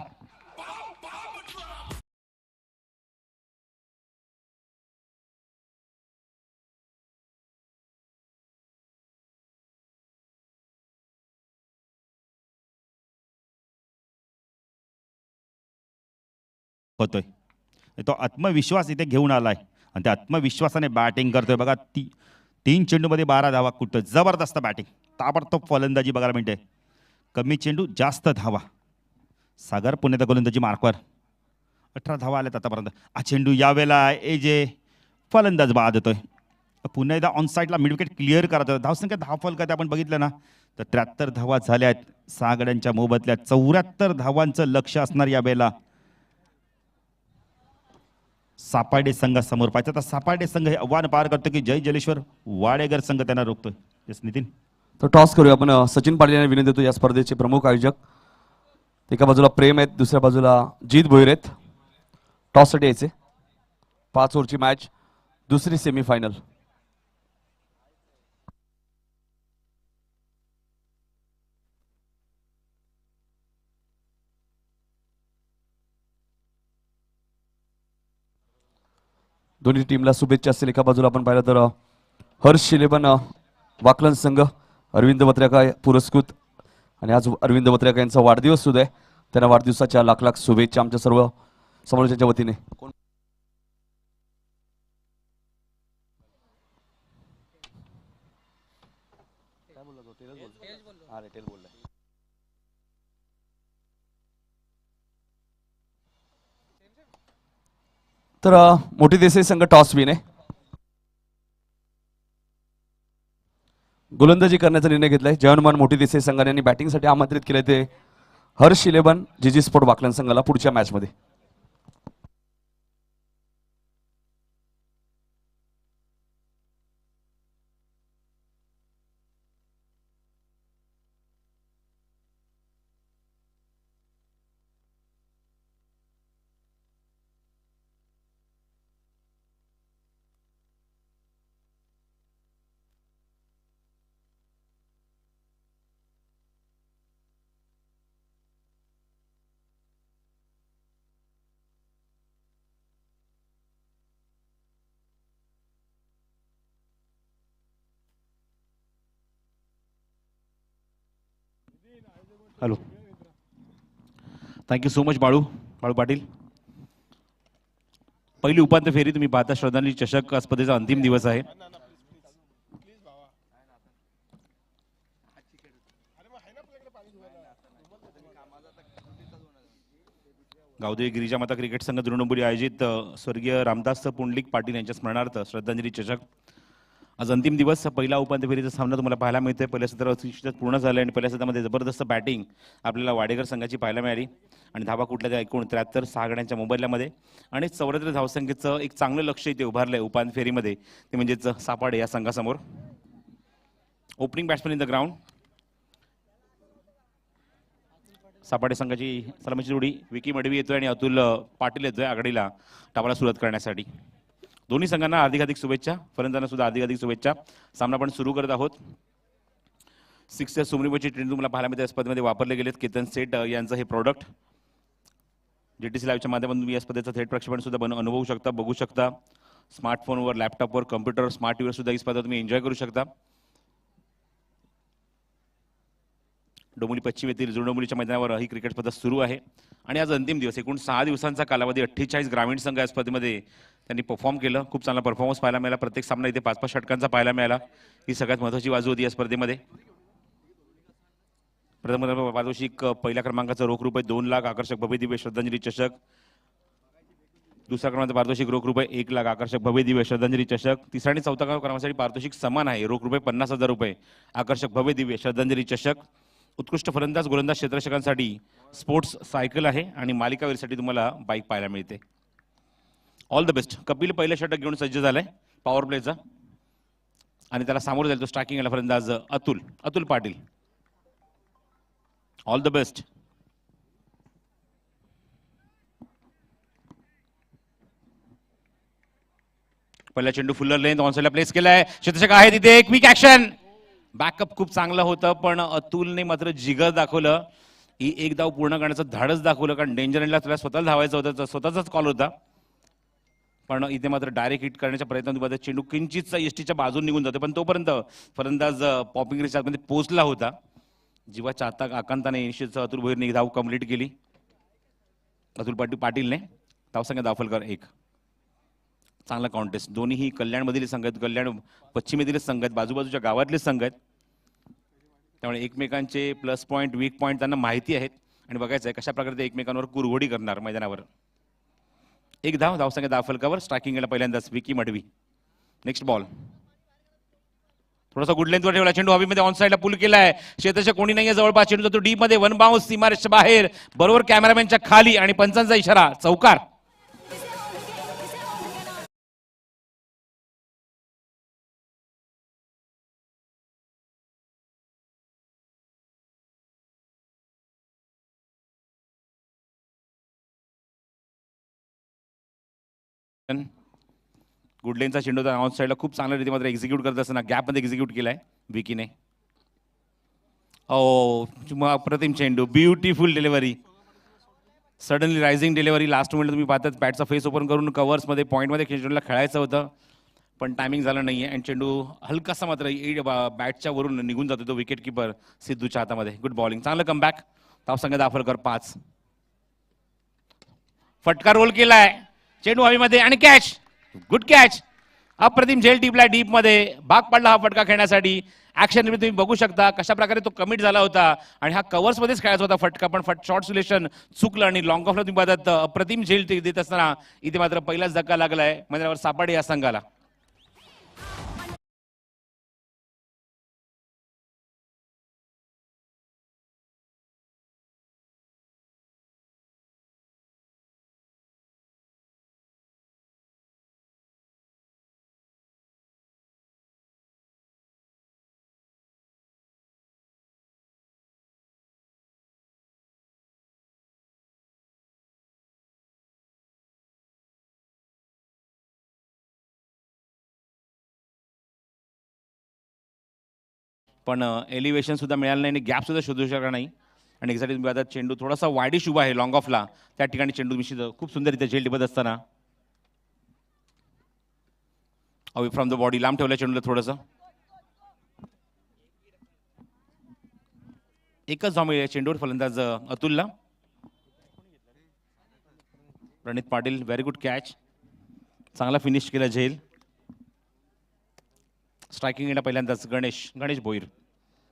Speaker 1: होतोय तो आत्मविश्वास इथे घेऊन आलाय आणि त्या आत्मविश्वासाने बॅटिंग करतोय. बघा 3 चेंडूमध्ये 12 धावा कुठं. जबरदस्त बॅटिंग. ताबडतोब फलंदाजी बघायला मिळते. कमी चेंडू जास्त धावा. सागर पुण्याचा गोलंदाजी मार्कवर 18 धावा आल्यात आतापर्यंत. हा चेंडू यावेळेला एजे फलंदाज बाद होतोय. पुन्हा एकदा ऑन साईडला मिड विकेट क्लिअर करत. धावसंख्या धावफलकात आपण बघितलं ना तर 73 धावा झाल्या आहेत. 6 गड्यांच्या मोबदल्यात 74 धावांचं लक्ष असणार यावेळेला सापाडे संघासमोर. पाहिजे तर सापाडे संघ हे आव्हान पार करतो की जय जलेश्वर वाडेगर संघ त्यांना रोखतोय. येस नितीन.
Speaker 2: तर टॉस करूया आपण. सचिन पाटील यांना विनंती देतो या स्पर्धेचे प्रमुख आयोजक. एका बाजूला प्रेम आहेत, दुसऱ्या बाजूला जीत भोईर आहेत. टॉससाठी यायचे. 5 ओव्हरची मॅच, दुसरी सेमीफायनल. दोन्ही टीमला शुभेच्छा असतील. एका बाजूला आपण पाहिलं तर हर्ष शिलेबन वाकलन संघ, अरविंद बत्र्याका पुरस्कृत आणि आज अरविंद बत्र्याका यांचा वाढदिवस सुद्धा आहे. त्यांना वाढदिवसाच्या लाख लाख शुभेच्छा आमच्या सर्व समालोचकांच्या वतीने. तर मोठी देसाई संघ टॉस विन आहे. गोलंदाजी करण्याचा निर्णय घेतलाय. जवानमान मोठी देसाई संघाने आणि बॅटिंगसाठी आमंत्रित केले ते हर्ष इलेवन जीजी स्पोर्ट वाकलन संघाला पुढच्या मॅच मध्ये.
Speaker 4: Hello, thank you so much Balu Patil. पहिली उपांत्य फेरी तुम्ही पाहता. श्रद्धांजली चषक स्पर्धेचा अंतिम दिवस आहे. गावदेवी गिरिजा माता क्रिकेट संघ तृणमूली आयोजित स्वर्गीय रामदास पुंडलिक पाटील यांच्या स्मरणार्थ श्रद्धांजली चषक आज अंतिम दिवस. पहिला उपांत्य फेरीचा सामना तुम्हाला पाहायला मिळतोय. पहिल्या सत्रात पूर्ण झालं आणि पहिल्या सत्रामध्ये जबरदस्त बॅटिंग आपल्याला वाडेकर संघाची पाहायला मिळाली आणि धावा कुठल्या त्या 69 6 गड्यांच्या मोबदल्यामध्ये आणि 74 धावसंख्येचं एक चांगलं लक्ष इथे उभारलंय उपांत्य फेरीमध्ये, ते म्हणजेच सापाडे या संघासमोर. Opening batsman in the ground. Sapade संघाची सलामीची जोडी विकी मडवी येतोय आणि अतुल पाटील येतोय आघाडीला डावाला सुरुवात करण्यासाठी. दोन्ही संघांना अधिकाधिक शुभेच्छा, फलंदाजांना सुद्धा अधिकाधिक शुभेच्छा. सामना आपण सुरू करत आहोत. सिक्स सुमरीमची चेंडू तुम्हाला पाहायला मिळते या स्पर्धेमध्ये वापरले गेलेत. केतन सेठ यांचं हे प्रोडक्ट जीटीसी लाईव्हच्या माध्यमातून तुम्ही या स्पर्धेचं थेट प्रक्षेपण सुद्धा अनुभवू शकता, बघू शकता. स्मार्टफोनवर, लॅपटॉपवर, कम्प्युटर, स्मार्ट टीव्हीवर सुद्धा ही स्पर्धा तुम्ही एन्जॉय करू शकता. डोंबिवली पश्चिम येथील जुळडोंबिवलीच्या मैदानावर ही क्रिकेट स्पर्धा सुरू आहे आणि आज अंतिम दिवस. एकूण 6 दिवसांचा कालावधी. 48 ग्रामीण संघ या स्पर्धेमध्ये त्यांनी परफॉर्म केलं. खूप चांगला परफॉर्मन्स पाहायला मिळाला. प्रत्येक सामना इथे 5-5 षटकांचा पाहायला मिळाला. ही सगळ्यात महत्त्वाची बाजू होती या स्पर्धेमध्ये. प्रथम पारितोषिक पहिल्या क्रमांकाचं रोख रुपये 2 लाख आकर्षक भव्य दिव्य श्रद्धांजली चषक. दुसऱ्या क्रमांकाचं पारितोषिक रोख रुपये 1 लाख आकर्षक भव्य दिव्य श्रद्धांजली चषक. तिसऱ्या आणि चौथ्या क्रमांकासाठी पारितोषिक समान आहे. रोख रुपये 50,000 रुपये आकर्षक भव्य दिव्य श्रद्धांजली चषक. उत्कृष्ट फलंदाज गोलंदाज क्षेत्ररक्षकांसाठी स्पोर्ट्स सायकल आहे आणि मालिकावीरसाठी तुम्हाला बाईक पाहायला मिळते. All the best. कपिल पहिलं षटक घेऊन सज्ज झालाय पॉवर प्लेचा आणि त्याला सामोरं जाईल तो स्ट्रायकिंगला फलंदाज Atul Patil. All the best. पहिला चेंडू फुल्लर लेंथ ऑनसाइडला प्लेस केलाय. क्षेत्ररक्षक आहे तिथे. Quick action. बॅकअप खूप चांगलं होतं पण अतुलने मात्र जिगर दाखवलं. ही एक धाव पूर्ण करण्याचं धाडस दाखवलं कारण डेंजर एंडला त्याला स्वतःला धावायचं होतं. स्वतःचाच कॉल होता पण इथे मात्र डायरेक्ट हिट करण्याच्या प्रयत्नात चेंडू किंचित एसटीच्या बाजून निघून जातो पण तोपर्यंत फलंदाज पॉपिंग रेसच्या आतमध्ये पोहोचला होता. जेव्हा चाहता आकांताने निश्चित अतुल भोईरने धाव कंप्लीट केली. अतुल पाटीलने धावसंख्या दाखल 1. चांगला कॉन्टेस्ट. दोन्हीही कल्याणमधील संघ आहेत. कल्याण पश्चिमेतील संघ आहेत. बाजूबाजूच्या गावातले संघ आहेत. त्यामुळे एकमेकांचे प्लस पॉईंट वीक पॉईंट त्यांना माहिती आहेत आणि बघायचं आहे कशा प्रकारे ते एकमेकांवर कुरघोडी करणार मैदानावर. 1 धाव धावसंख्या दाखल स्ट्रायकिंगला पहिल्यांदाच विकी मडवी. Next ball. थोडासा गुड लेंथवर ठेवला. चेंडू हवेमध्ये ऑन साइडला पुल केलाय. क्षेत्ररक्षक कोणी नाहीये जवळपास. चेंडू जातो डीप मध्ये. 1 बाउन्स सीमारेषच्या बाहेर बरोबर कॅमेरामॅनच्या खाली आणि पंचांचा इशारा चौकार. गुडलेनचा चेंडू ऑन साइडला खूप चांगल्या रीती मात्र एक्झिक्यूट करत असताना गॅपमध्ये एक्झिक्यूट केलाय विकीने. अप्रतिम चेंडू. Beautiful delivery. Suddenly rising delivery. Last moment तुम्ही पाहतात बॅटचा फेस ओपन करून कव्हर्समध्ये पॉईंटमध्ये चेंडूला खेळायचं होतं पण टायमिंग झालं नाही आहे आणि चेंडू हलकासा मात्र बॅटच्या वरून निघून जातो तो विकेट किपर सिद्धूच्या हातामध्ये. Good bowling. चांगलं कमबॅक. धावसंख्या दाखल 5. फटका रोल केलाय. चेंडू हवेमध्ये आणि कॅच. Good catch. अप्रतिम झेल टिपला डीप मध्ये. भाग पडला हा फटका खेळण्यासाठी. ऍक्शन तुम्ही बघू शकता कशा प्रकारे तो कमिट झाला होता आणि हा कव्हर्स मध्येच खेळायचा होता फटका पण शॉर्ट सिलेक्शन चुकलं आणि लॉंग ऑफला तुम्ही पाहतात अप्रतिम झेल देत असताना इथे मात्र पहिलाच धक्का लागलाय मैदानावर सापाडे या संघाला. पण एलिव्हेशन सुद्धा मिळालं नाही आणि गॅप सुद्धा शोधू शकला नाही आणि एक्झॅक्टली तुम्ही आता चेंडू थोडासा वाईडिश उभा आहे लॉंग ऑफला. त्या ठिकाणी चेंडू निश्चित खूप सुंदररित्या झेल टिपत असताना अवे फ्रॉम द बॉडी लांब ठेवल्या चेंडूला थोडंसं. एकच धाव मिळेल चेंडूवर फलंदाज अतुलला. प्रणित पाटील व्हेरी गुड कॅच. चांगला फिनिश केला झेल. स्ट्रायकिंगला पहिल्यांदाच गणेश भोईर.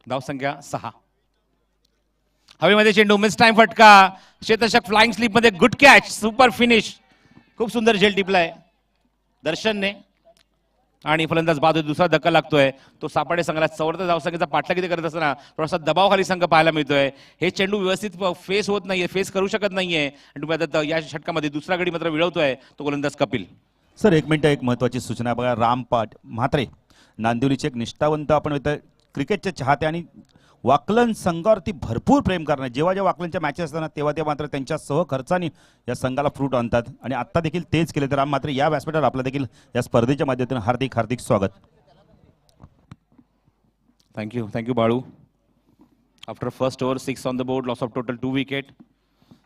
Speaker 4: धावसंख्या 6. हवेमध्ये चेंडू मिस टाइम फटका. क्षेत्ररक्षक फ्लाइंग स्लीप मध्ये गुड कॅच. Super finish. खूप सुंदर झेल टिपलाय दर्शनने आणि फलंदाज बाद होतो. दुसरा धक्का लागतोय तो सापाडे संघाला. चौथा धावसंख्येचा पाठलाग करत असताना थोडासा दबावाखाली संघ पाहायला मिळतोय. हे चेंडू व्यवस्थित फेस होत नाहीये, फेस करू शकत नाहीये आणि तुम्ही आता या षटकामध्ये दुसरा गडी मात्र विळवतोय तो गोलंदाज कपिल.
Speaker 1: Sir 1 minute. एक महत्त्वाची सूचना बघा. रामपाट म्हात्रे नांदिवलीचे एक निष्ठावंत आपण क्रिकेटचे चाहते आणि वाकलन संघावरती भरपूर प्रेम करणार. जेव्हा जेव्हा वाकलनच्या मॅचेस असताना तेव्हा ते मात्र त्यांच्या सहखर्चाने या संघाला फ्रूट आणतात आणि आत्ता देखील तेच केले. तर राम मात्र या व्यासपीठावर आपलं देखील या स्पर्धेच्या माध्यमातून हार्दिक स्वागत.
Speaker 4: Thank you Balu. After first over 6 on the board, loss of total 2 wicket,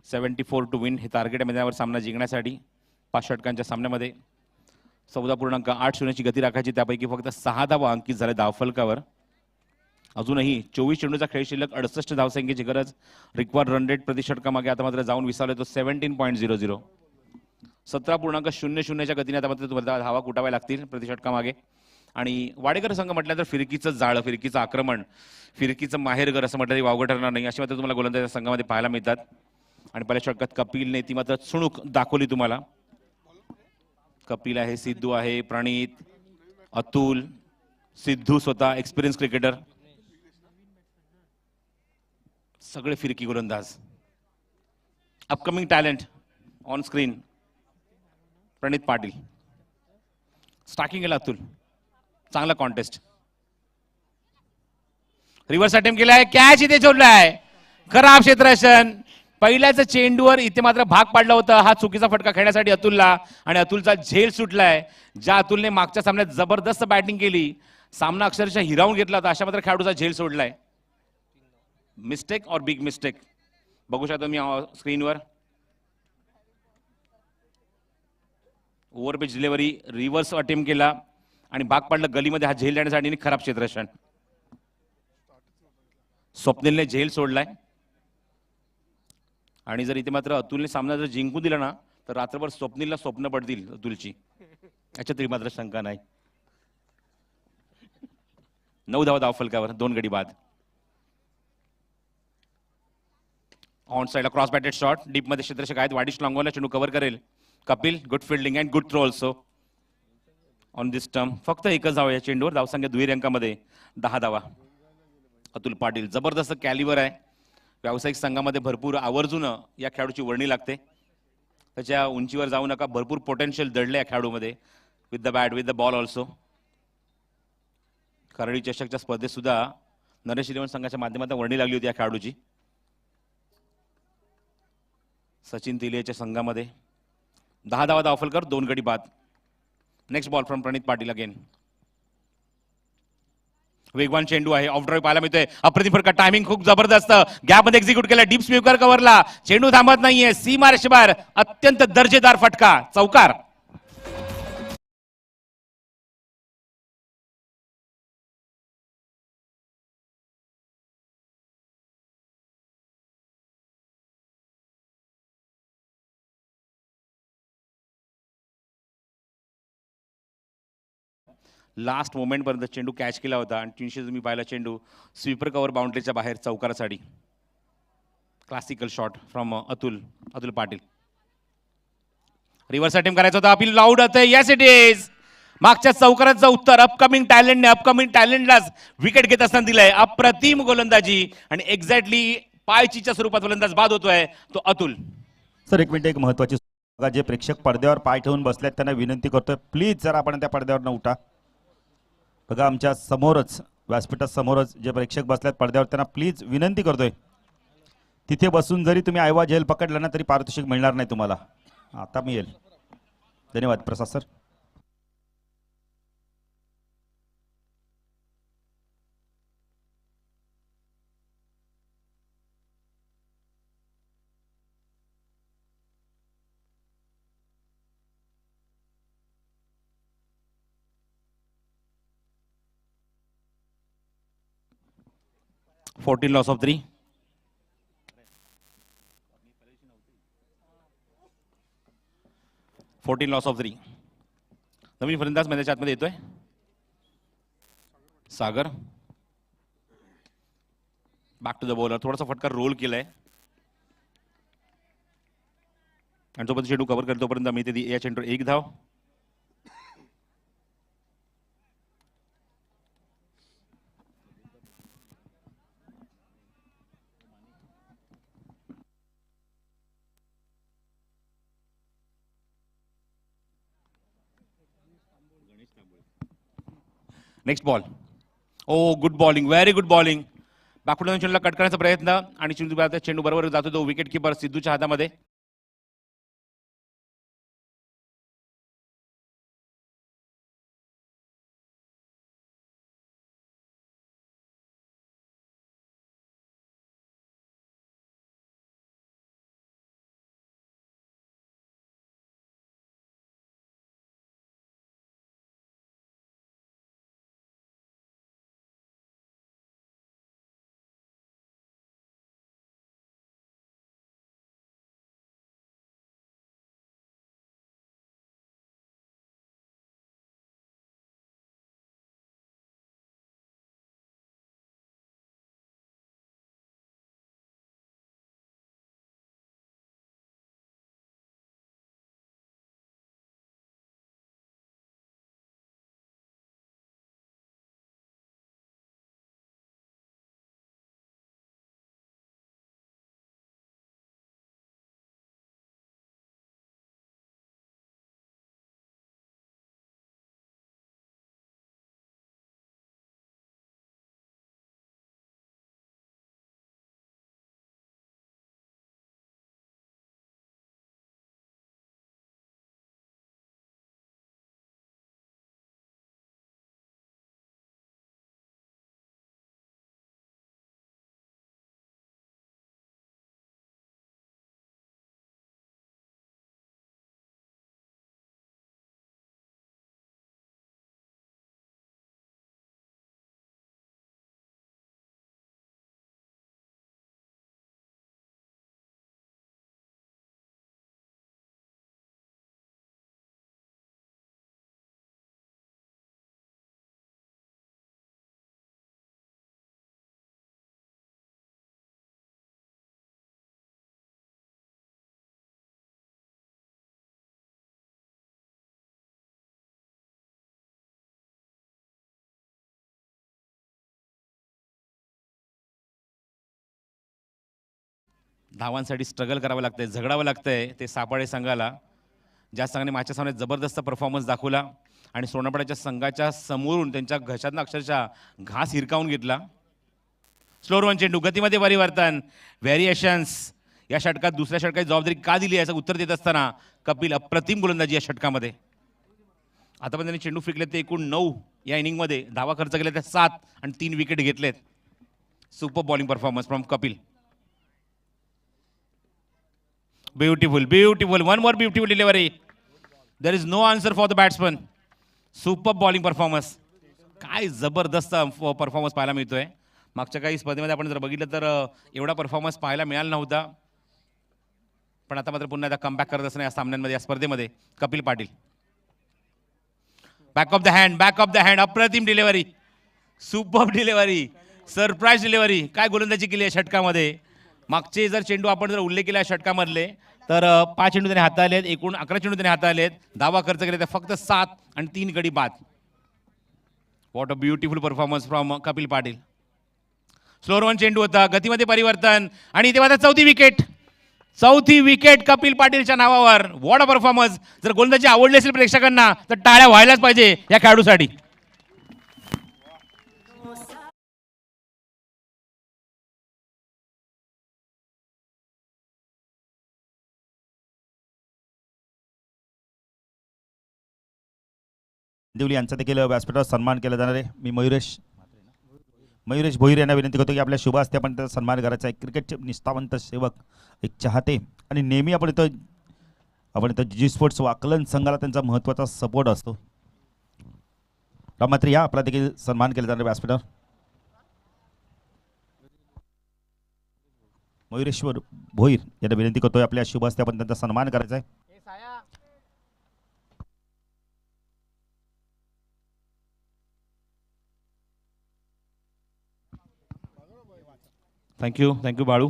Speaker 4: 74 to win. हे टार्गेट आहे मैदानावर सामना जिंकण्यासाठी 5 षटकांच्या सामन्यामध्ये. 14.8 गती राखायची, त्यापैकी फक्त 6 धावा अंकित झाले धावफलकावर. अजूनही 24 चेंडूचा खेळ शिल्लक, 68 धावसंख्येची गरज. रिक्वायर्ड रन रेट प्रति षटकामागे आता मात्र जाऊन विसावले तो 17.00. 17.00च्या गतीने आता मात्र तुम्हाला धावा कुटाव्या लागतील प्रति षटकामागे. आणि वाडेकर संघ म्हटल्यानंतर फिरकीचं जाळं, फिरकीचं आक्रमण, फिरकीचं माहेरघर असं म्हटलं तरी वावगं ठरणार नाही, अशी मात्र तुम्हाला गोलंदाज संघामध्ये पाहायला मिळतात. आणि पहिल्या षटकात कपिलने ती मात्र चुणूक दाखवली तुम्हाला. कपिल आहे, सिद्धू आहे, प्रणीत, अतुल, सिद्धू स्वतः एक्सपिरियन्स क्रिकेटर, सगळे फिरकी गोलंदाज. Upcoming talent on screen Pranit Patil. Starting केला अतुल, चांगला कॉन्टेस्ट. रिव्हर्स अटेम्प्ट केलाय, कॅच इथे जोडलाय, खराब क्षेत्ररक्षण. पहिल्याच चेंडूवर इथे मात्र भाग पाडला होता हा चुकीचा फटका खेळण्यासाठी अतुलला, आणि अतुलचा झेल सुटलाय. ज्या अतुलने मागच्या सामन्यात जबरदस्त बॅटिंग केली, सामना अक्षरशः हिरावून घेतला होता, अशा मात्र खेळाडूचा झेल सोडलाय. मिस्टेक और बिग मिस्टेक बघू शकता तुम्ही स्क्रीनवर. ओव्हरपिच डिलिव्हरी, रिव्हर्स अटेम्प्ट केला आणि भाग पाडलं गलीमध्ये हा झेल देण्यासाठी, आणि खराब क्षेत्ररक्षण. स्वप्नीलने झेल सोडलाय. आणि जर इथे मात्र अतुलने सामना जर जिंकून दिला ना, तर रात्रभर स्वप्नीलला स्वप्न पडतील अतुलची, याच्यात तरी मात्र शंका नाही. 9 धावा धावफलकावर, 2 गडी बाद. ऑन साइडला क्रॉस बॅटेड शॉट, डीप मध्ये क्षेत्ररक्षक आहेत, वाडिश लॉंगॉनला चेंडू कव्हर करेल Kapil. Good fielding and good throw also on this term. फक्त एकच धाव या चेंडूवर, धावसंख्या दुहेरी अंकामध्ये 10 धावा. अतुल पाटील जबरदस्त कॅलिबर आहे, व्यावसायिक संघामध्ये भरपूर आवर्जून या खेळाडूची वर्णी लागते. त्याच्या उंचीवर जाऊ नका, भरपूर पोटेन्शियल दडले या खेळाडूमध्ये, with the bat with the ball also. करडी चषकच्या स्पर्धेत सुद्धा नरेश इलेव्हन संघाच्या माध्यमातून वर्णी लागली होती या खेळाडूची. सचिन तिलेच्या संघामध्ये 10 धावा धावफलकर, 2 गडी बाद. Next ball from Pranit Patil again. वेगवान चेंडू आहे, ऑफ ड्राईव्ह पाहायला मिळतोय, अप्रतिम फटका, टायमिंग खूप जबरदस्त, गॅप मध्ये एक्झिक्यूट केला, डीप स्वीपर कव्हरला, चेंडू थांबत नाहीये, सीमा रेषेबाहेर, अत्यंत दर्जेदार फटका, चौकार. लास्ट मोमेंट पर्यंत चेंडू कॅच केला होता, आणि 300 तुम्ही पाहिला चेंडू स्वीपर कव्हर बाउंड्रीच्या बाहेर चौकारासाठी. Classical shot from Atul Patil. Reverse attempt करायचा होता, अपील लाऊड होतं, येस इट इज. मागच्या चौकाराचं उत्तर अपकमिंग टॅलेंटलाच विकेट घेत असताना दिलंय. अप्रतिम गोलंदाजी, आणि एक्झॅक्टली पायचीच्या स्वरूपात गोलंदाज बाद होतोय तो अतुल.
Speaker 1: सर एक मिनिट, एक महत्वाची बघा, जे प्रेक्षक पडद्यावर पाय ठेवून बसलेत त्यांना विनंती करतोय, प्लीज जर आपण त्या पडद्यावर न उठा. बघा आमच्या समोरच, व्यासपीठासमोरच जे प्रेक्षक बसल्यात पडद्यावर, त्यांना प्लीज विनंती करतोय, तिथे बसून जरी तुम्ही आयवा झेल पकडला ना तरी पारितोषिक मिळणार नाही तुम्हाला. आता मी येईल. धन्यवाद Prasad sir.
Speaker 4: Fourteen loss of 3. 14 loss of 3. नवीन फलंदाज मैदानाच्या आतमध्ये येतोय Sagar. Back to the bowler, थोडासा फटका रोल केलाय, आणि जोपर्यंत चेंडू कव्हर करतो तोपर्यंत आम्ही ते या चेंडूवर 1 धाव. Next ball. Oh good bowling, very good bowling. Back foot चेंडूला कट करण्याचा प्रयत्न, आणि चेंडू बरोबर जातो तो विकेट किपर सिद्धूच्या हातामध्ये. धावांसाठी स्ट्रगल करावं लागतंय, झगडावं लागतंय ते सापाडे संघाला. ज्या संघाने मागच्या सामन्यात जबरदस्त परफॉर्मन्स दाखवला आणि सोनापड्याच्या संघाच्या समोरून त्यांच्या घशातनं अक्षरशः घास हिरकावून घेतला. स्लोअर वन चेंडू, गतीमध्ये परिवर्तन, व्हेरिएशन्स. या षटकात दुसऱ्या षटकाची जबाबदारी का दिली याचं उत्तर देत असताना कपिल अप्रतिम गोलंदाजी या षटकामध्ये. आतापर्यंत त्यांनी चेंडू फेकले ते एकूण 9 या इनिंगमध्ये, धावा खर्च केल्या त्या 7 आणि 3 विकेट घेतलेत. Super bowling performance from Kapil. Beautiful beautiful, one more beautiful delivery. There is no answer for the batsman. Super bowling performance. काय जबरदस्त परफॉर्मन्स पाहायला मिळतोय. मागच्या काही स्पर्धेमध्ये आपण जर बघितलं तर एवढा परफॉर्मन्स पाहायला मिळाला नव्हता, पण आता मात्र पुन्हा एकदा कमबॅक करत असताना या सामन्यांमध्ये, या स्पर्धेमध्ये Kapil Patil. Back of the hand, अप्रतिम delivery, super delivery, surprise delivery. काय गोलंदाजी केली आहे षटकामध्ये. मागचे जर चेंडू आपण जर उल्लेख केला षटकामधले तर 5 चेंडू त्याने हाताळलेत, एकूण 11 चेंडू त्याने हाताळलेत, धावा खर्च केले तर फक्त 7 आणि 3 गडी बाद. What a beautiful performance from Kapil Patil. Slower one चेंडू होता, गतीमध्ये परिवर्तन आणि इथे मात्र चौथी विकेट कपिल पाटीलच्या नावावर. What a performance. जर गोलंदाजी आवडली असेल प्रेक्षकांना तर टाळ्या व्हायलाच पाहिजे या खेळाडूसाठी.
Speaker 1: देवली यांचा देखील व्यासपीठावर सन्मान केला जाणार आहे. मी मयुरेश भोईर यांना विनंती करतो की आपल्या शुभ हस्ते आपण त्याचा सन्मान करायचा आहे. क्रिकेटचे निष्ठावंत सेवक, एक चाहते, आणि नेहमी आपण इथं जी स्पोर्ट्स वाकलन संघाला त्यांचा महत्त्वाचा सपोर्ट असतो. मात्र या आपला देखील सन्मान केला जाणार व्यासपीठावर. मयुरेश्वर भोईर यांना विनंती करतोय आपल्या शुभ हस्ते आपण त्यांचा सन्मान करायचा आहे.
Speaker 4: थँक्यू बाळू.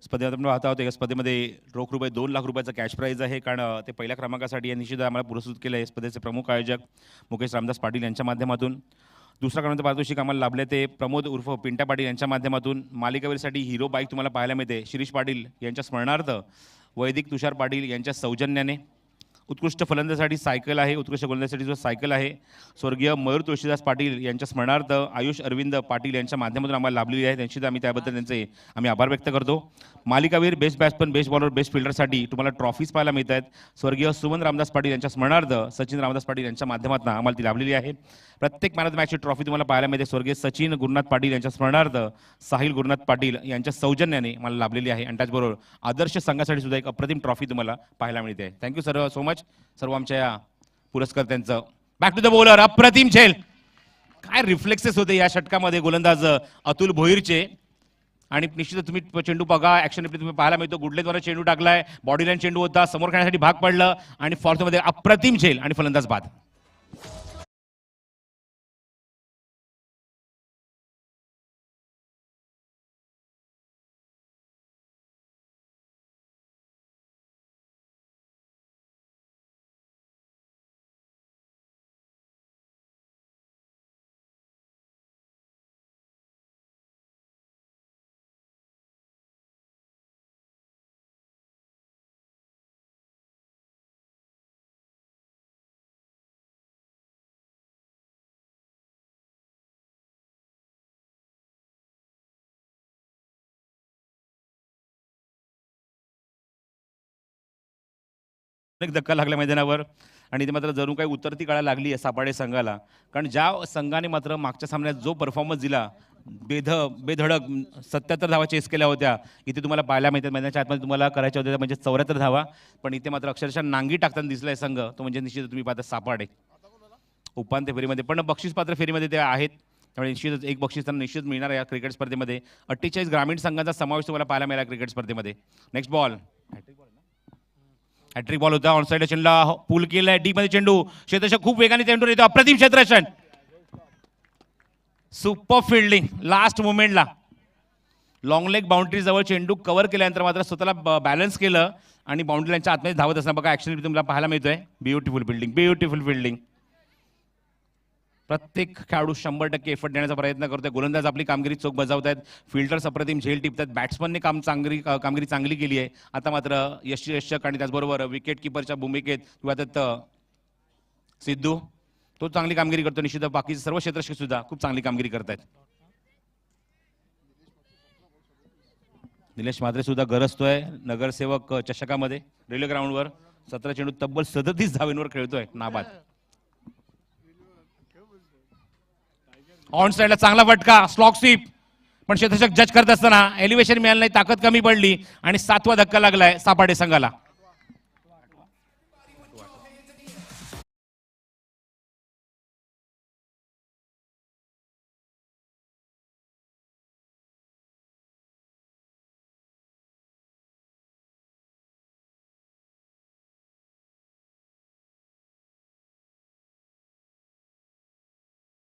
Speaker 4: स्पर्धेमध्ये आपण पाहत आहोत, या स्पर्धेमध्ये रोख रुपये 2 लाख रुपयाचा कॅश प्राईज आहे, कारण ते पहिल्या क्रमांकासाठी या निश्चित आम्हाला पुरस्कृत केलं आहे. स्पर्धेचे प्रमुख आयोजक मुकेश रामदास पाटील यांच्या माध्यमातून. दुसरा क्रमांक पारितोषिक आम्हाला लाभले ते प्रमोद उर्फ पिंट्या पाटील यांच्या माध्यमातून. मालिकावीरसाठी हिरो बाईक तुम्हाला पाहायला मिळते शिरीष पाटील यांच्या स्मरणार्थ वैदिक तुषार पाटील यांच्या सौजन्याने. उत्कृष्ट फलंदाजासाठी सायकल आहे, उत्कृष्ट गोलंदाजासाठी जो सायकल आहे स्वर्गीय मयूर तुळशीदास पाटील यांच्या स्मरणार्थ आयुष अरविंद पाटील यांच्या माध्यमातून आम्हाला लाभलेली आहे. त्यांची आम्ही त्याबद्दल आम्ही आभार व्यक्त करतो. मालिकावीर, best batsman, best bowler, best फिल्डरसाठी तुम्हाला ट्रॉफीज पाहायला मिळत आहेत. स्वर्गीय सुमन रामदास पाटील यांच्या स्मरणार्थ सचिन रामदास पाटील यांच्या माध्यमातून आम्हाला ती लाभलेली आहे. प्रत्येक मॅन ऑफ द मॅचची ट्रॉफी तुम्हाला पाहायला मिळते स्वर्गीय सचिन गुरुनाथ पाटील यांच्या स्मरणार्थ साहिल गुरुनाथ पाटील यांच्या सौजन्याने मला लाभलेली आहे. आणि त्याचबरोबर आदर्श संघासाठी सुद्धा एक अप्रतिम ट्रॉफी तुम्हाला पाहायला मिळते. थँक्यू सो मच सर्व आमच्या या पुरस्कर्त्यांचं. बॅक टू द बॉलर, अप्रतिम झेल. काय रिफ्लेक्सेस होते या षटकामध्ये गोलंदाज अतुल भोईरचे. आणि निश्चितच तुम्ही चेंडू बघा, ऍक्शन रिप्ले तुम्ही पाहायला मिळतो. गुडलेद्वारे चेंडू टाकलाय, बॉडी लाईन चेंडू होता, समोर खेळण्यासाठी भाग पडलं आणि फॉर्समध्ये अप्रतिम झेल आणि फलंदाज बाद. एक धक्का लागला मैदानावर आणि ते मात्र जणू काही उतरती काळा लागली आहे सापाडे संघाला. कारण ज्या संघाने मात्र मागच्या सामन्यात जो परफॉर्मन्स दिला, बेधडक 77 धावा चेस केल्या होत्या, इथे तुम्हाला पाहायला मिळतात. मैदानाच्या आतमध्ये तुम्हाला करायच्या होत्या म्हणजे 74 धावा, पण इथे मात्र अक्षरशः नांगी टाकताना दिसलाय संघ तो म्हणजे निश्चित तुम्ही पाहता सापाडे उपांत्य फेरीमध्ये. पण बक्षीसपात्र फेरीमध्ये ते आहेत, त्यामुळे निश्चितच एक बक्षीस त्यांना निश्चित मिळणार आहे या क्रिकेट स्पर्धेमध्ये. 48 ग्रामीण संघांचा समावेश तुम्हाला पाहायला मिळाला क्रिकेट स्पर्धेमध्ये. नेक्स्ट बॉल, हॅट्रिक बॉल होता, ऑन साइड चेंडूला पूल केलाय, डीप मध्ये चेंडू, क्षेत्ररक्षक खूप वेगाने चेंडू येतो, अप्रतिम क्षेत्ररक्षण, सुपर फिल्डिंग लास्ट मोमेंटला. लॉंग लेग बाउंड्री जवळ चेंडू कव्हर केल्यानंतर मात्र स्वतःला बॅलन्स केलं आणि बाउंड्री लाईनच्या आतमध्ये धावत असताना बघा ऍक्शन तुम्हाला पाहायला मिळतोय. Beautiful fielding, beautiful fielding. प्रत्येक खेळाडू 100% एफर्ट देण्याचा प्रयत्न करतोय. गोलंदाज आपली कामगिरी चोख बजावत आहेत. फिल्डर्स अप्रतिम झेल टिपतात. बॅट्समनने कामगिरी चांगली केली आहे. आता मात्र यशक आणि त्याचबरोबर विकेट किपरच्या भूमिकेत किंवा त्यात सिद्धू तो चांगली कामगिरी करतो. निश्चित बाकी सर्व क्षेत्ररक्षक सुद्धा खूप चांगली कामगिरी करतायत. निलेश म्हात्रे सुद्धा गरजतोय नगरसेवक चषकामध्ये रेल्वे ग्राउंडवर 17 चेंडू तब्बल 37 धावेंवर खेळतोय नाबाद. ऑन साइडला चांगला फटका स्लॉक स्वीप पण क्षेत्ररक्षक जज करत असताना एलिव्हेशन मिळालं नाही. ताकद कमी पडली आणि 7वा धक्का लागलाय सापाडे संघाला.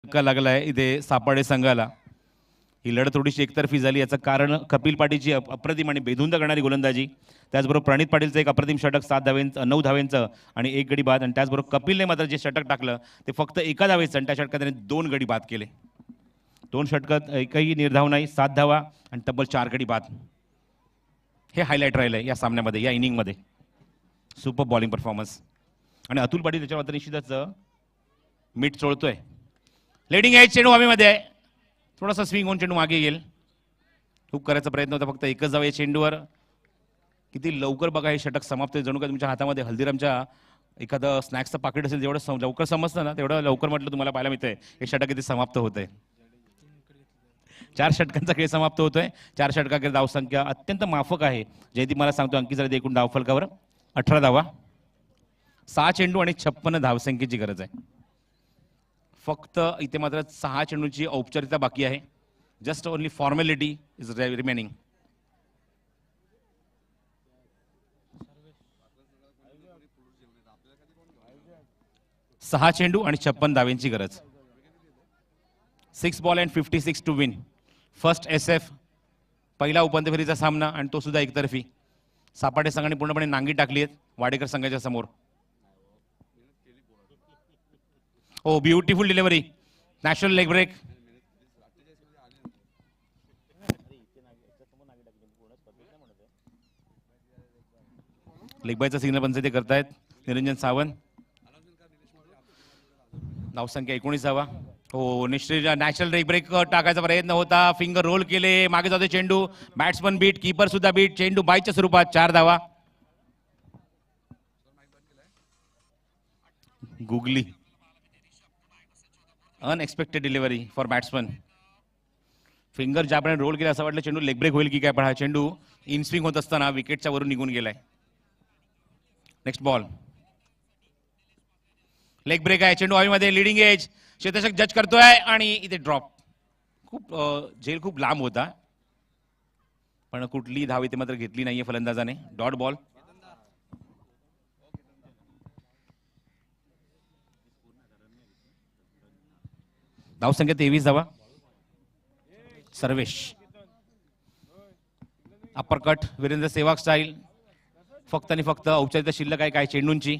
Speaker 4: धक्का लागलाय इथे सापाडे संघाला. ही लढत थोडीशी एकतर्फी झाली. याचं कारण कपिल पाटीलची अप्रतिम आणि बेधुंद करणारी गोलंदाजी, त्याचबरोबर प्रणित पाटीलचं एक अप्रतिम षटक 9 धावेंचं आणि 1 गडी बाद, आणि त्याचबरोबर कपिलने मात्र जे षटक टाकलं ते फक्त 1 धावेचं आणि त्या षटकात त्याने 2 गडी बाद केले. 2 षटकात एकही निर्धाव नाही, 7 धावा आणि तब्बल 4 गडी बाद. हे हायलाईट राहिलंय या सामन्यामध्ये, या इनिंगमध्ये. सुपर बॉलिंग परफॉर्मन्स आणि अतुल पाटील त्याच्या मात्र निश्चितच मीठ चोळतोय. लेडिंग एज चेंडू हवेमध्ये आहे. थोडासा स्विंग होऊन चेंडू मागे येईल. खूप करायचा प्रयत्न होता, फक्त एकच जाऊ या चेंडूवर. किती लवकर बघा हे षटक समाप्त आहे. जणू काय तुमच्या हातामध्ये हल्दीरामच्या एखादं स्नॅक्सचं पाकिट असेल, जेवढं लवकर समजतं ना तेवढं लवकर म्हटलं तुम्हाला पाहायला मिळतंय हे षटक किती समाप्त होत आहे. 4 षटकांचा खेळ समाप्त होतोय. 4 षटकाकडे धावसंख्या अत्यंत माफक आहे. जयदीप मला सांगतो अंकित झाले एकूण धावफलकावर 18 धावा, 6 चेंडू आणि 56 धावसंख्येची गरज आहे. फक्त इथे मात्र 6 चेंडूची औपचारिकता बाकी आहे. Just only formality is remaining. सहा चेंडू आणि 56 धावेंची गरज. 6 ball and 56 to win. First SF पहिला उपांत्य फेरीचा सामना आणि तो सुद्धा एकतर्फी. सापाटे संघाने पूर्णपणे नांगी टाकली आहेत वाडेकर संघाच्या समोर. Oh beautiful delivery, national leg break. Leg बायचा सिग्नल पंच ते करतायत निरंजन सावंत. धावसंख्या 19. हो निश्चित नॅशनल लेग ब्रेक टाकायचा प्रयत्न होता. फिंगर रोल केले, मागे जातो चेंडू. बॅट्समन बीट, कीपर सुद्धा बीट. चेंडू बायच्या स्वरूपात 4 धावा. Googly unexpected delivery for batsman. Finger ज्याप्रमाणे रोल केला असं वाटलं चेंडू लेग ब्रेक होईल की काय, पण हा चेंडू इन स्विंग होत असताना विकेटच्या वरून निघून गेलाय. नेक्स्ट बॉल, लेग ब्रेक आहे. चेंडू हवेमध्ये, लिडिंग एज. क्षेत्ररक्षक जज करतोय आणि इथे ड्रॉप. खूप झेल खूप लांब होता, पण कुठली धाव इथे मात्र घेतली नाहीये फलंदाजाने. Dot ball. धावसंख्या 23 धावा. Sarvesh uppercut, Virendra Sehwag style. फक्त आणि फक्त औपचारिकता शिल्लक आहे काय चेंडूंची.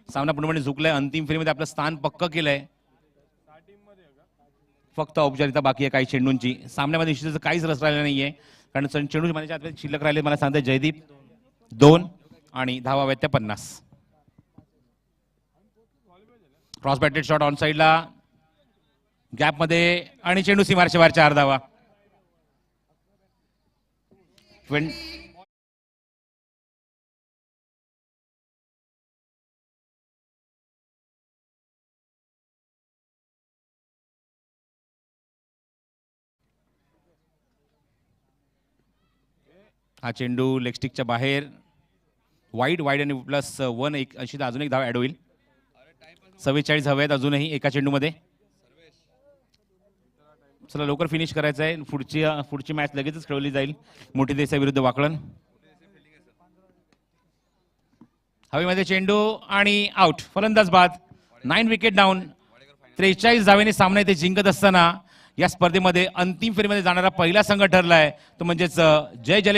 Speaker 4: सामना पूर्णपणे झुकलाय. अंतिम फेरीमध्ये आपलं स्थान पक्क केलंय. फक्त औपचारिकता बाकी आहे काही चेंडूंची. सामन्यामध्ये निश्चितच काहीच रस राहिला नाहीये, कारण चेंडू माझ्या हातात शिल्लक राहिले. मला सांगते जयदीप 2 आणि धावा हव्यात त्या 50. क्रॉस बॅटेड शॉट ऑन साइडला, गॅप मध्ये आणि चेंडू सीमारच्या बाहेर 4 धावा. हा चेंडू लेगस्टिकच्या बाहेर. वाईड आणि प्लस 1 अशी अजून एक धाव ऍड होईल. 44 हव्यात अजूनही एका चेंडूमध्ये. चला लवकर फिनिश करायचं आहे. पुढची मॅच लगेचच खेळवली जाईल. मोठी देसाई विरुद्ध वाकळण. हवेमध्ये चेंडू आणि आउट. फलंदाज बाद. 9 विकेट डाऊन. 43 धावेने सामना इथे जिंकत असताना या स्पर्धेमध्ये अंतिम फेरीमध्ये जाणारा पहिला संघ ठरलाय तो म्हणजेच जय जलेश्वर